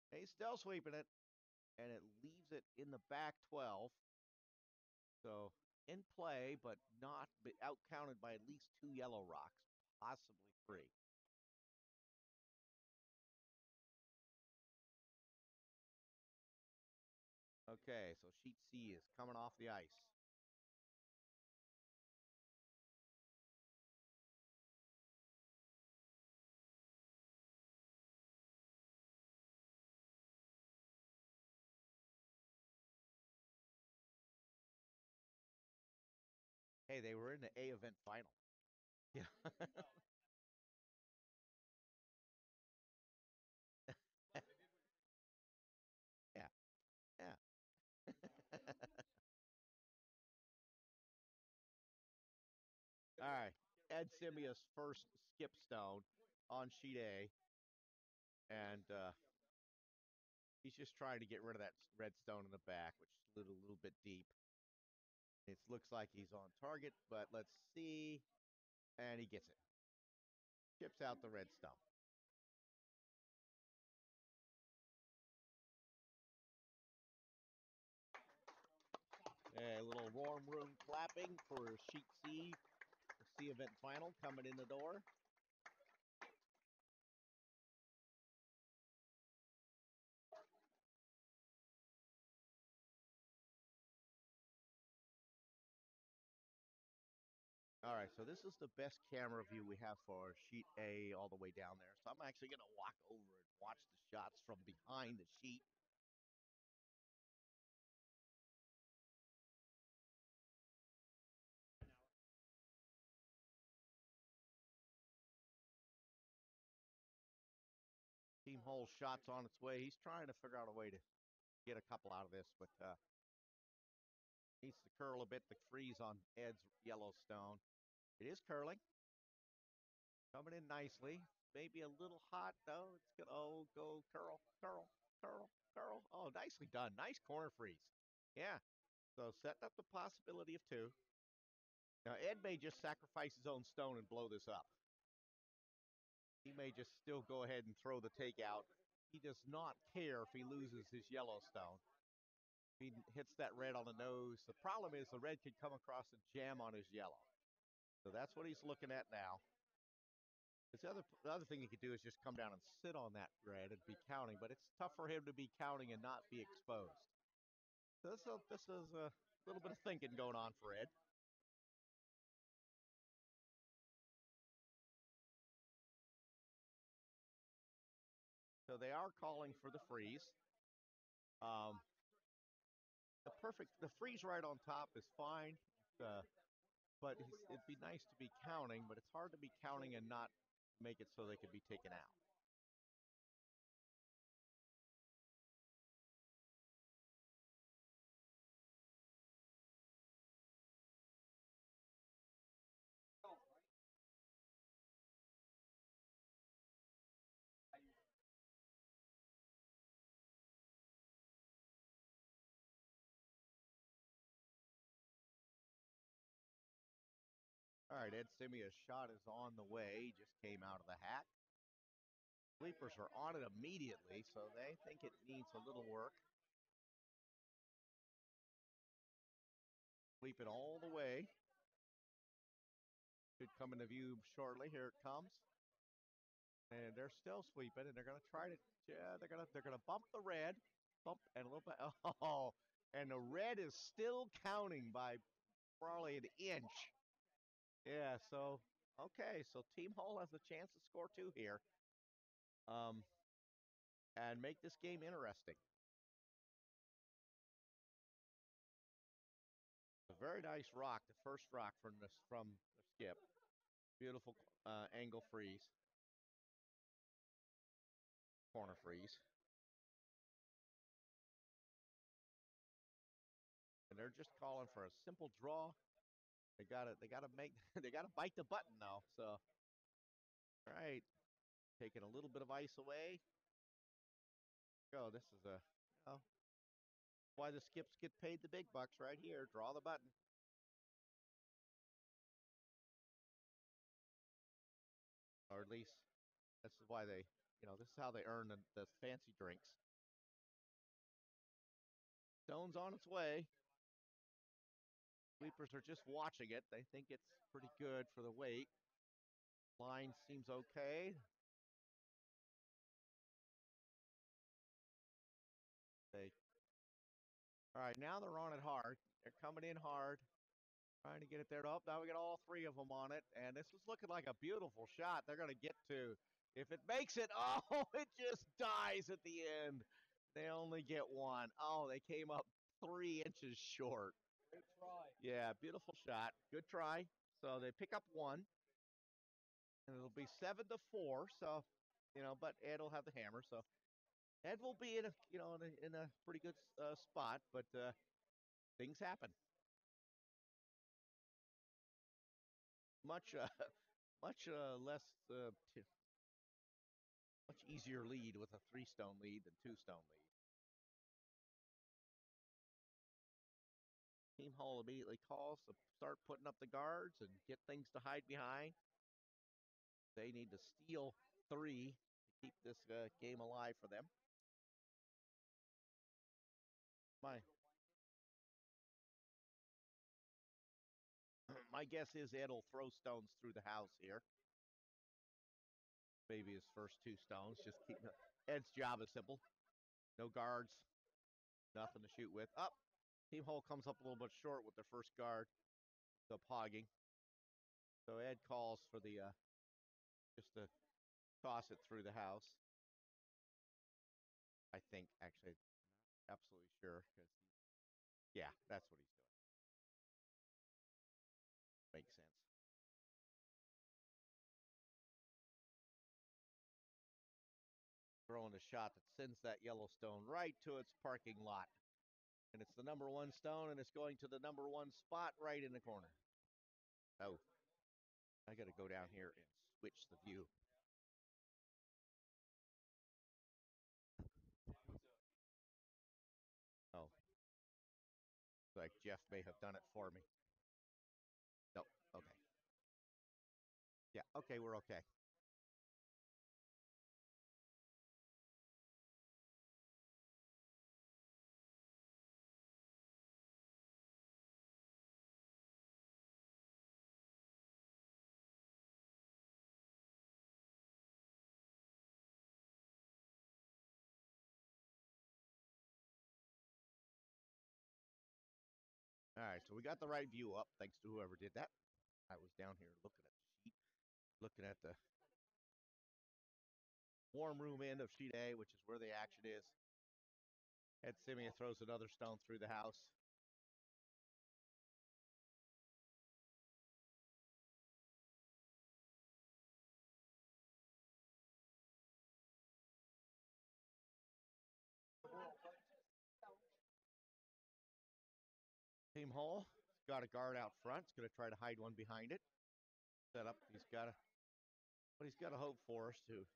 He's still sweeping it, and it leaves it in the back 12. So in play, but not out counted by at least 2 yellow rocks, possibly 3. Okay, so sheet C is coming off the ice. Hey, they were in the A event final. Yeah. Yeah. Yeah. All right. Ed Scimia's first skip stone on sheet A. And he's just trying to get rid of that red stone in the back, which is a little bit deep. It looks like he's on target, but let's see. And he gets it. Chips out the red stone. A little warm room clapping for sheet C, the C event final coming in the door. All right, so this is the best camera view we have for sheet A all the way down there. So I'm actually going to walk over and watch the shots from behind the sheet. Team Hole shots on its way. He's trying to figure out a way to get a couple out of this, but needs to curl a bit to freeze on Ed's Yellowstone. It is curling. Coming in nicely. Maybe a little hot, though. It's going to go curl, curl, curl, curl. Oh, nicely done. Nice corner freeze. Yeah. So setting up the possibility of 2. Now, Ed may just sacrifice his own stone and blow this up. He may just still go ahead and throw the takeout. He does not care if he loses his Yellowstone. He hits that red on the nose. The problem is the red could come across and jam on his yellow. So that's what he's looking at now. The other thing he could do is just come down and sit on that red and be counting, but it's tough for him to be counting and not be exposed. So this is a little bit of thinking going on for Ed. So they are calling for the freeze. The freeze right on top is fine, but it'd be nice to be counting, but it's hard to be counting and not make it so they could be taken out. All right, Ed Scimia's shot is on the way. He just came out of the hat. Sweepers are on it immediately, so they think it needs a little work. Sweep it all the way. Should come into view shortly. Here it comes. And they're still sweeping, and they're going to try to, yeah, they're going to bump the red. Bump, and a little bit, oh, and the red is still counting by probably an inch. Yeah, so, okay, so Team Hull has a chance to score 2 here. And make this game interesting. A very nice rock, the first rock from the skip. Beautiful angle freeze. Corner freeze. And they're just calling for a simple draw. They gotta bite the button though. So, all right, taking a little bit of ice away. Go. This is why the skips get paid the big bucks right here. Draw the button. least this is why they, this is how they earn the fancy drinks. Stone's on its way. Sweepers are just watching it. They think it's pretty good for the weight. Line seems okay. All right, now they're on it hard. They're coming in hard, trying to get it there. Oh, now we got all three of them on it, and this was looking like a beautiful shot. They're going to get to. If it makes it, oh, it just dies at the end. They only get one. Oh, they came up 3 inches short. Good try. Yeah, beautiful shot. Good try. So they pick up one, and it'll be 7-4. So, but Ed will have the hammer. So Ed will be in a pretty good spot, but things happen. Much less, much easier lead with a 3-stone lead than 2-stone lead. Team Hall immediately calls to start putting up the guards and get things to hide behind. They need to steal 3 to keep this game alive for them. My guess is Ed will throw stones through the house here. Maybe his first 2 stones. Just keep Ed's job is simple. No guards, nothing to shoot with. Up. Team Hole comes up a little bit short with their first guard. So hogging. So Ed calls for the just to toss it through the house. I think actually, not absolutely sure because yeah, that's what he's doing. Makes sense. Throwing a shot that sends that yellow stone right to its parking lot. And it's the number 1 stone, and it's going to the number 1 spot right in the corner. Oh, I got to go down here and switch the view. Oh, like Jeff may have done it for me. No, okay. Yeah, okay, we're okay. All right, so we got the right view up, thanks to whoever did that. I was down here looking at the sheet, looking at the warm room end of sheet A, which is where the action is. Ed Scimia throws another stone through the house. Team Hall got a guard out front. He's going to try to hide one behind it. Set up. What he's got to hope for is to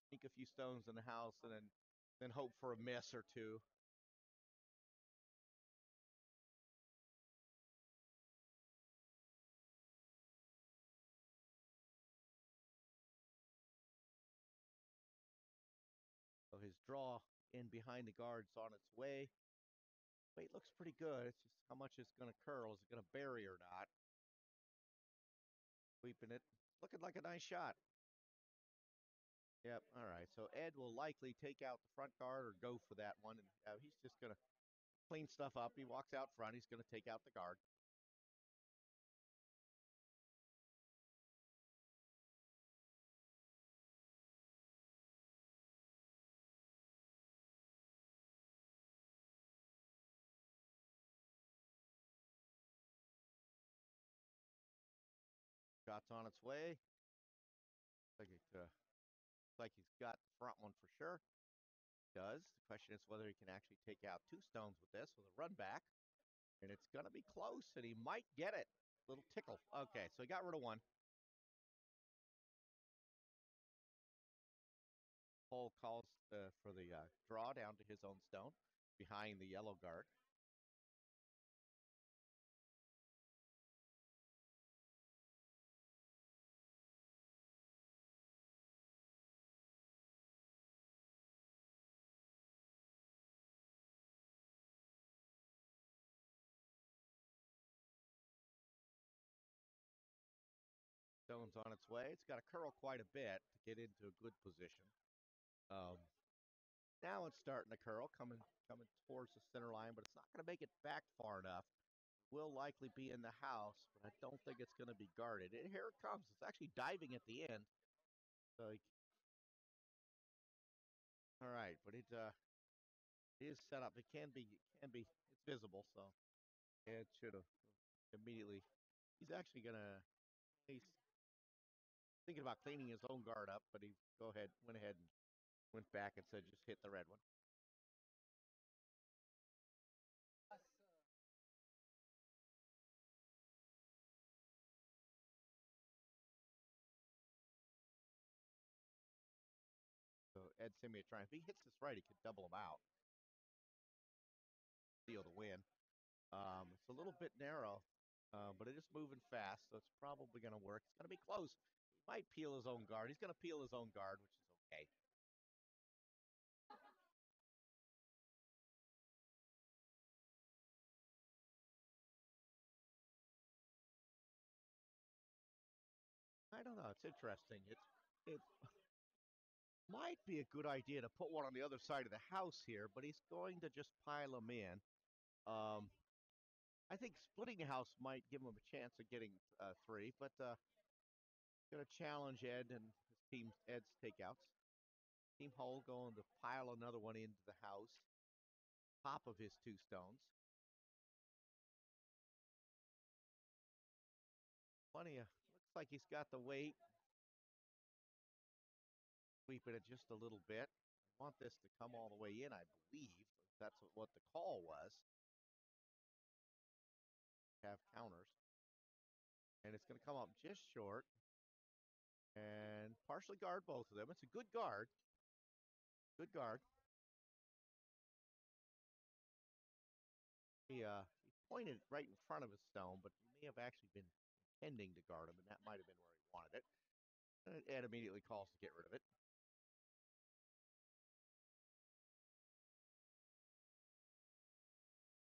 sneak a few stones in the house and then hope for a miss or 2. So his draw in behind the guard's on its way. Weight looks pretty good. It's just how much it's going to curl. Is it going to bury or not? Sweeping it. Looking like a nice shot. Yep. All right. So Ed will likely take out the front guard or go for that one. And he's just going to clean stuff up. He walks out front. He's going to take out the guard. Shot's on its way. Looks like he's got the front one for sure. Does. The question is whether he can actually take out 2 stones with this with a run back. And it's going to be close, and he might get it. Little tickle. Okay, so he got rid of 1. Cole calls for the draw down to his own stone behind the yellow guard. Comes on its way. It's got to curl quite a bit to get into a good position. Now it's starting to curl, coming towards the center line, but it's not going to make it back far enough. Will likely be in the house, but I don't think it's going to be guarded. And here it comes. It's actually diving at the end. So, all right, but it is set up. It can be. It's visible, so it should have immediately. He's actually gonna. He's thinking about cleaning his own guard up, but he went ahead and went back and said, just hit the red one. So Ed Scimia trying. If he hits this right, he could double him out. Steal the win. It's a little bit narrow, but it is moving fast, so it's probably going to work. It's going to be close. He might peel his own guard. He's going to peel his own guard, which is okay. I don't know. It's interesting. It might be a good idea to put one on the other side of the house here, but he's going to just pile them in. I think splitting the house might give him a chance of getting 3, but going to challenge Ed and his team. Ed's takeouts. Team Hull going to pile another one into the house, top of his 2 stones. Funny, looks like he's got the weight. Sweeping it just a little bit. I want this to come all the way in, I believe. That's what the call was. Have counters. And it's going to come up just short. And partially guard both of them. It's a good guard. Good guard. He pointed right in front of his stone, but he may have actually been intending to guard him, and that might have been where he wanted it. And Ed immediately calls to get rid of it.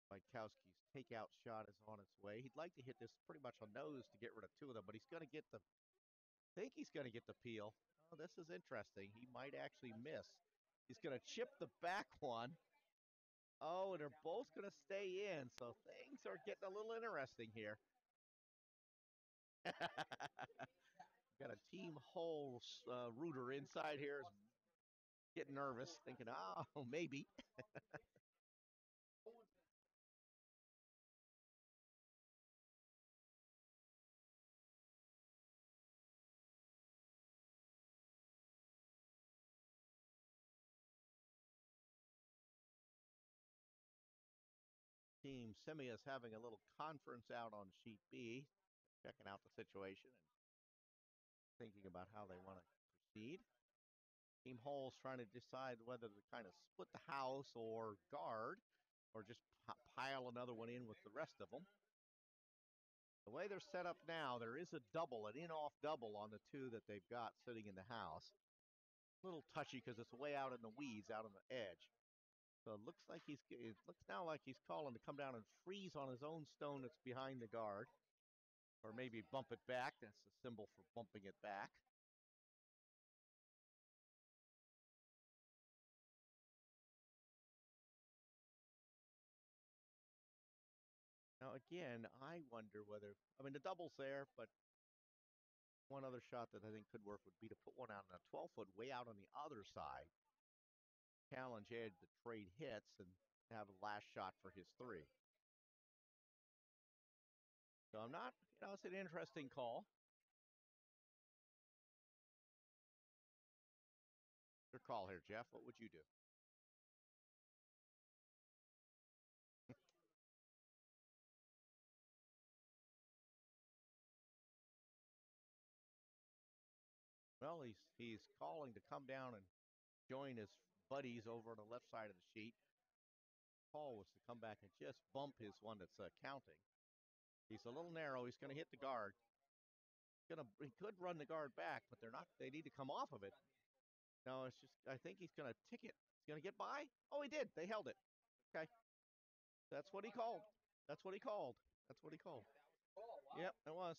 Wajkowski's takeout shot is on its way. He'd like to hit this pretty much on nose to get rid of 2 of them, but he's going to get the. I think he's going to get the peel. Oh, this is interesting. He might actually miss. He's going to chip the back one. Oh, and they're both going to stay in, so things are getting a little interesting here. Got a Team Hull rooter inside here, getting nervous, thinking, oh, maybe. Team Scimia is having a little conference out on sheet B, checking out the situation and thinking about how they want to proceed. Team Hull's trying to decide whether to kind of split the house or guard, or just pile another one in with the rest of them. The way they're set up now, there is a double, an in-off double on the 2 that they've got sitting in the house. A little touchy because it's way out in the weeds, out on the edge. So it looks now like he's calling to come down and freeze on his own stone that's behind the guard. Or maybe bump it back. That's the symbol for bumping it back. Now again, I wonder whether, the double's there, but one other shot that I think could work would be to put one out on a 12-foot way out on the other side. Challenge Ed to trade hits and have a last shot for his 3. So I'm not, it's an interesting call. Your call here, Jeff. What would you do? Well, he's calling to come down and join his buddies over on the left side of the sheet. Call was to come back and just bump his one that's counting. He's a little narrow. He's going to hit the guard. He could run the guard back, but they're not. They need to come off of it. No, it's just. I think he's going to tick it. He's going to get by. Oh, he did. They held it. Okay. That's what he called. That's what he called. That's what he called. Yep, it was.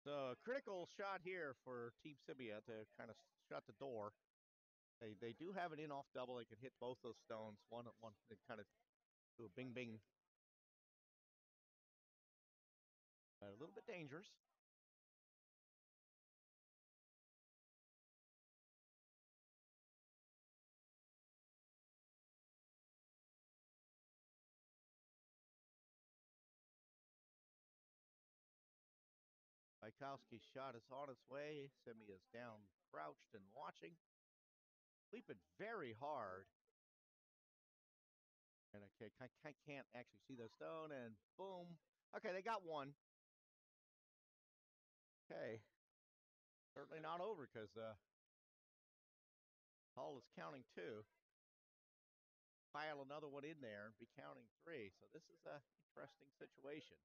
So a critical shot here for Team Scimia to kind of shut the door. They do have an in-off double. They can hit both those stones. One they kind of do a bing-bing. A little bit dangerous. Bykowski's shot is on its way. Scimia is down, crouched and watching. Sweeping very hard. And I can't actually see the stone, and boom. Okay, they got one. Okay. Certainly not over because Hull is counting 2. Pile another one in there and be counting 3. So this is a interesting situation.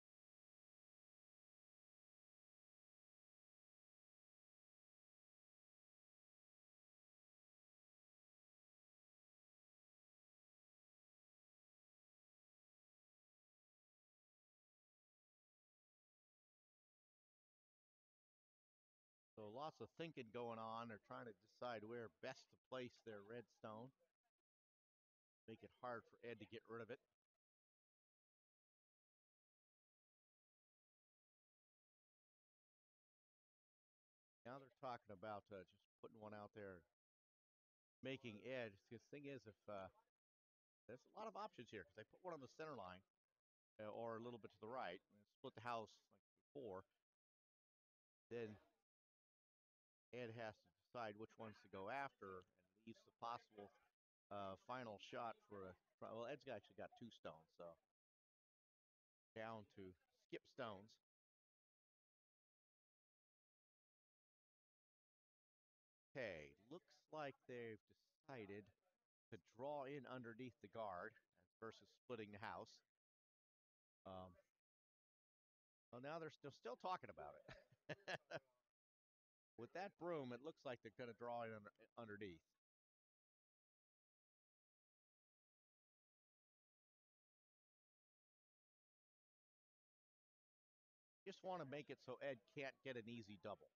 So lots of thinking going on. They're trying to decide where best to place their red stone. Make it hard for Ed to get rid of it. Now they're talking about just putting one out there, making Ed. The thing is, if there's a lot of options here because they put one on the center line or a little bit to the right and split the house like before. Then Ed has to decide which ones to go after and leaves the possible final shot for a. Well, Ed's actually got 2 stones, so down to skip stones. Okay, looks like they've decided to draw in underneath the guard versus splitting the house. Well, now they're still talking about it. With that broom, it looks like they're going to draw in underneath. Just want to make it so Ed can't get an easy double.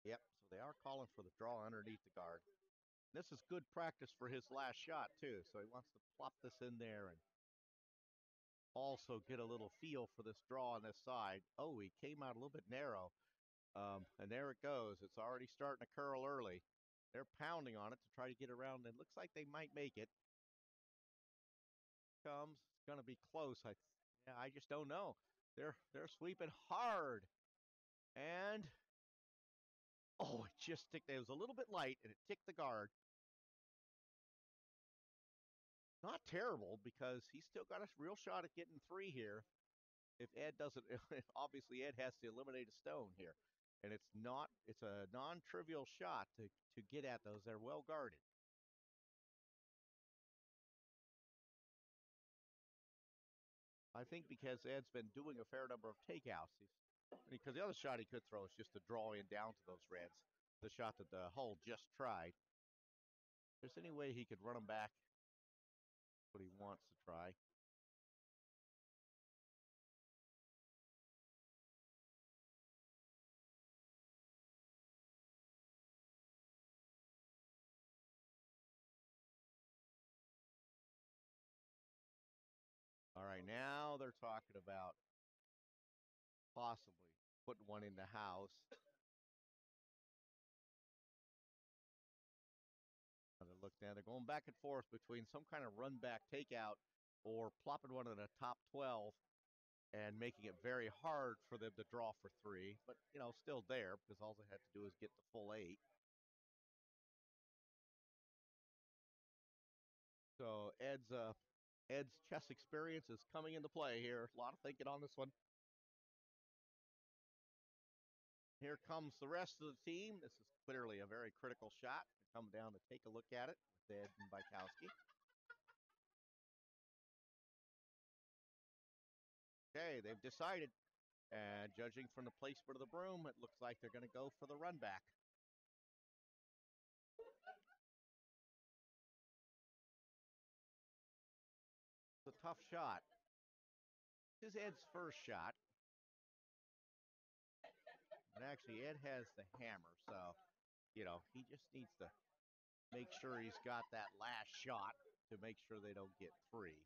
Yep, so they are calling for the draw underneath the guard. This is good practice for his last shot, too. So he wants to plop this in there and also get a little feel for this draw on this side. Oh, he came out a little bit narrow. And there it goes. It's already starting to curl early. They're pounding on it to try to get around. It looks like they might make it. Comes. It's going to be close. I just don't know. They're sweeping hard. And oh, it just ticked. It was a little bit light, and it ticked the guard. Not terrible because he's still got a real shot at getting 3 here. If Ed doesn't, obviously Ed has to eliminate a stone here, and it's a non-trivial shot to get at those. They're well guarded. I think because Ed's been doing a fair number of takeouts, because the other shot he could throw is just to draw in down to those reds, the shot that the Hull just tried. If there's any way he could run them back, what he wants to try. All right, now they're talking about possibly putting one in the house. They're going back and forth between some kind of run back takeout or plopping one in the top 12 and making it very hard for them to draw for 3. But, still there because all they had to do is get the full 8. So Ed's chess experience is coming into play here. A lot of thinking on this one. Here comes the rest of the team. This is clearly a very critical shot. Come down to take a look at it with Ed and Bykowski. Okay, they've decided. And judging from the placement of the broom, it looks like they're going to go for the run back. tough shot. This is Ed's first shot. And actually, Ed has the hammer, so, you know, he just needs to make sure he's got that last shot to make sure they don't get three.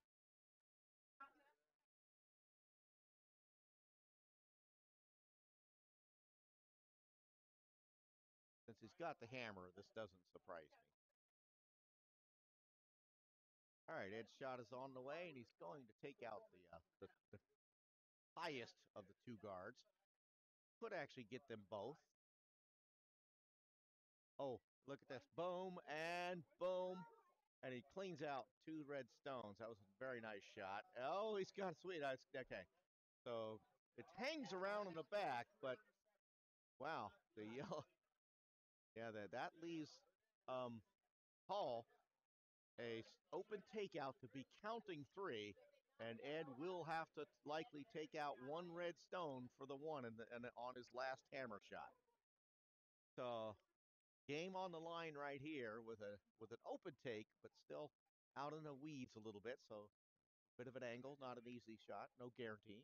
Since he's got the hammer, this doesn't surprise me. All right, Ed's shot is on the way, and he's going to take out the highest of the two guards. Could actually get them both. Oh, look at this. Boom, and boom. And he cleans out two red stones. That was a very nice shot. Oh, he's got sweet. Okay. So it hangs around in the back, but wow, the yellow. Yeah, that leaves Paul a open takeout to be counting three, and Ed will have to likely take out one red stone for the one on his last hammer shot. So game on the line right here with an open take, but still out in the weeds a little bit. So a bit of an angle, not an easy shot, no guarantee.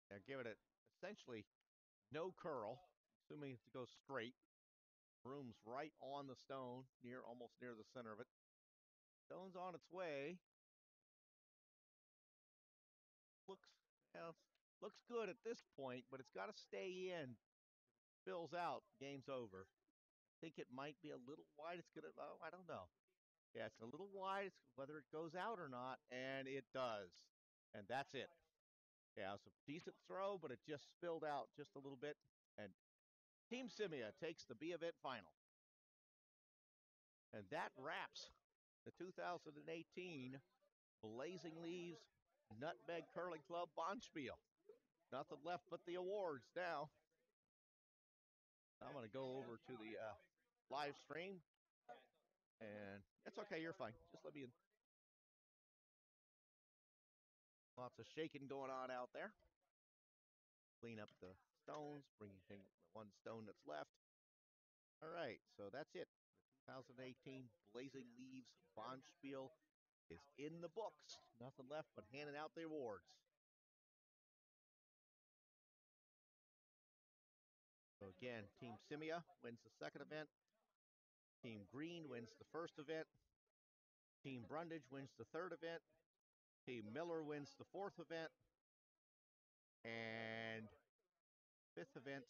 Now giving it essentially no curl, assuming it goes straight. Room's right on the stone, almost near the center of it. Stone's on its way. Looks good at this point, but it's got to stay in. Fills out, game's over. I think it might be a little wide. It's gonna. Oh, I don't know. Yeah, it's a little wide. It's whether it goes out or not, and it does. And that's it. Yeah, it's a decent throw, but it just spilled out just a little bit. And Team Scimia takes the B event final. And that wraps the 2018 Blazing Leaves Nutmeg Curling Club Bonspiel. Nothing left but the awards now. I'm going to go over to the live stream. And it's okay, you're fine. Just let me in. Lots of shaking going on out there. Clean up the stones, bring the one stone that's left. All right, so that's it. The 2018 Blazing Leaves Bonspiel is in the books. Nothing left but handing out the awards. So again, Team Scimia wins the second event. Team Green wins the first event. Team Brundage wins the third event. Team Miller wins the fourth event. And fifth event.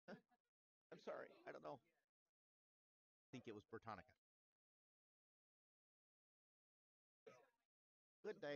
I'm sorry, I don't know. I think it was Britannica. Good day.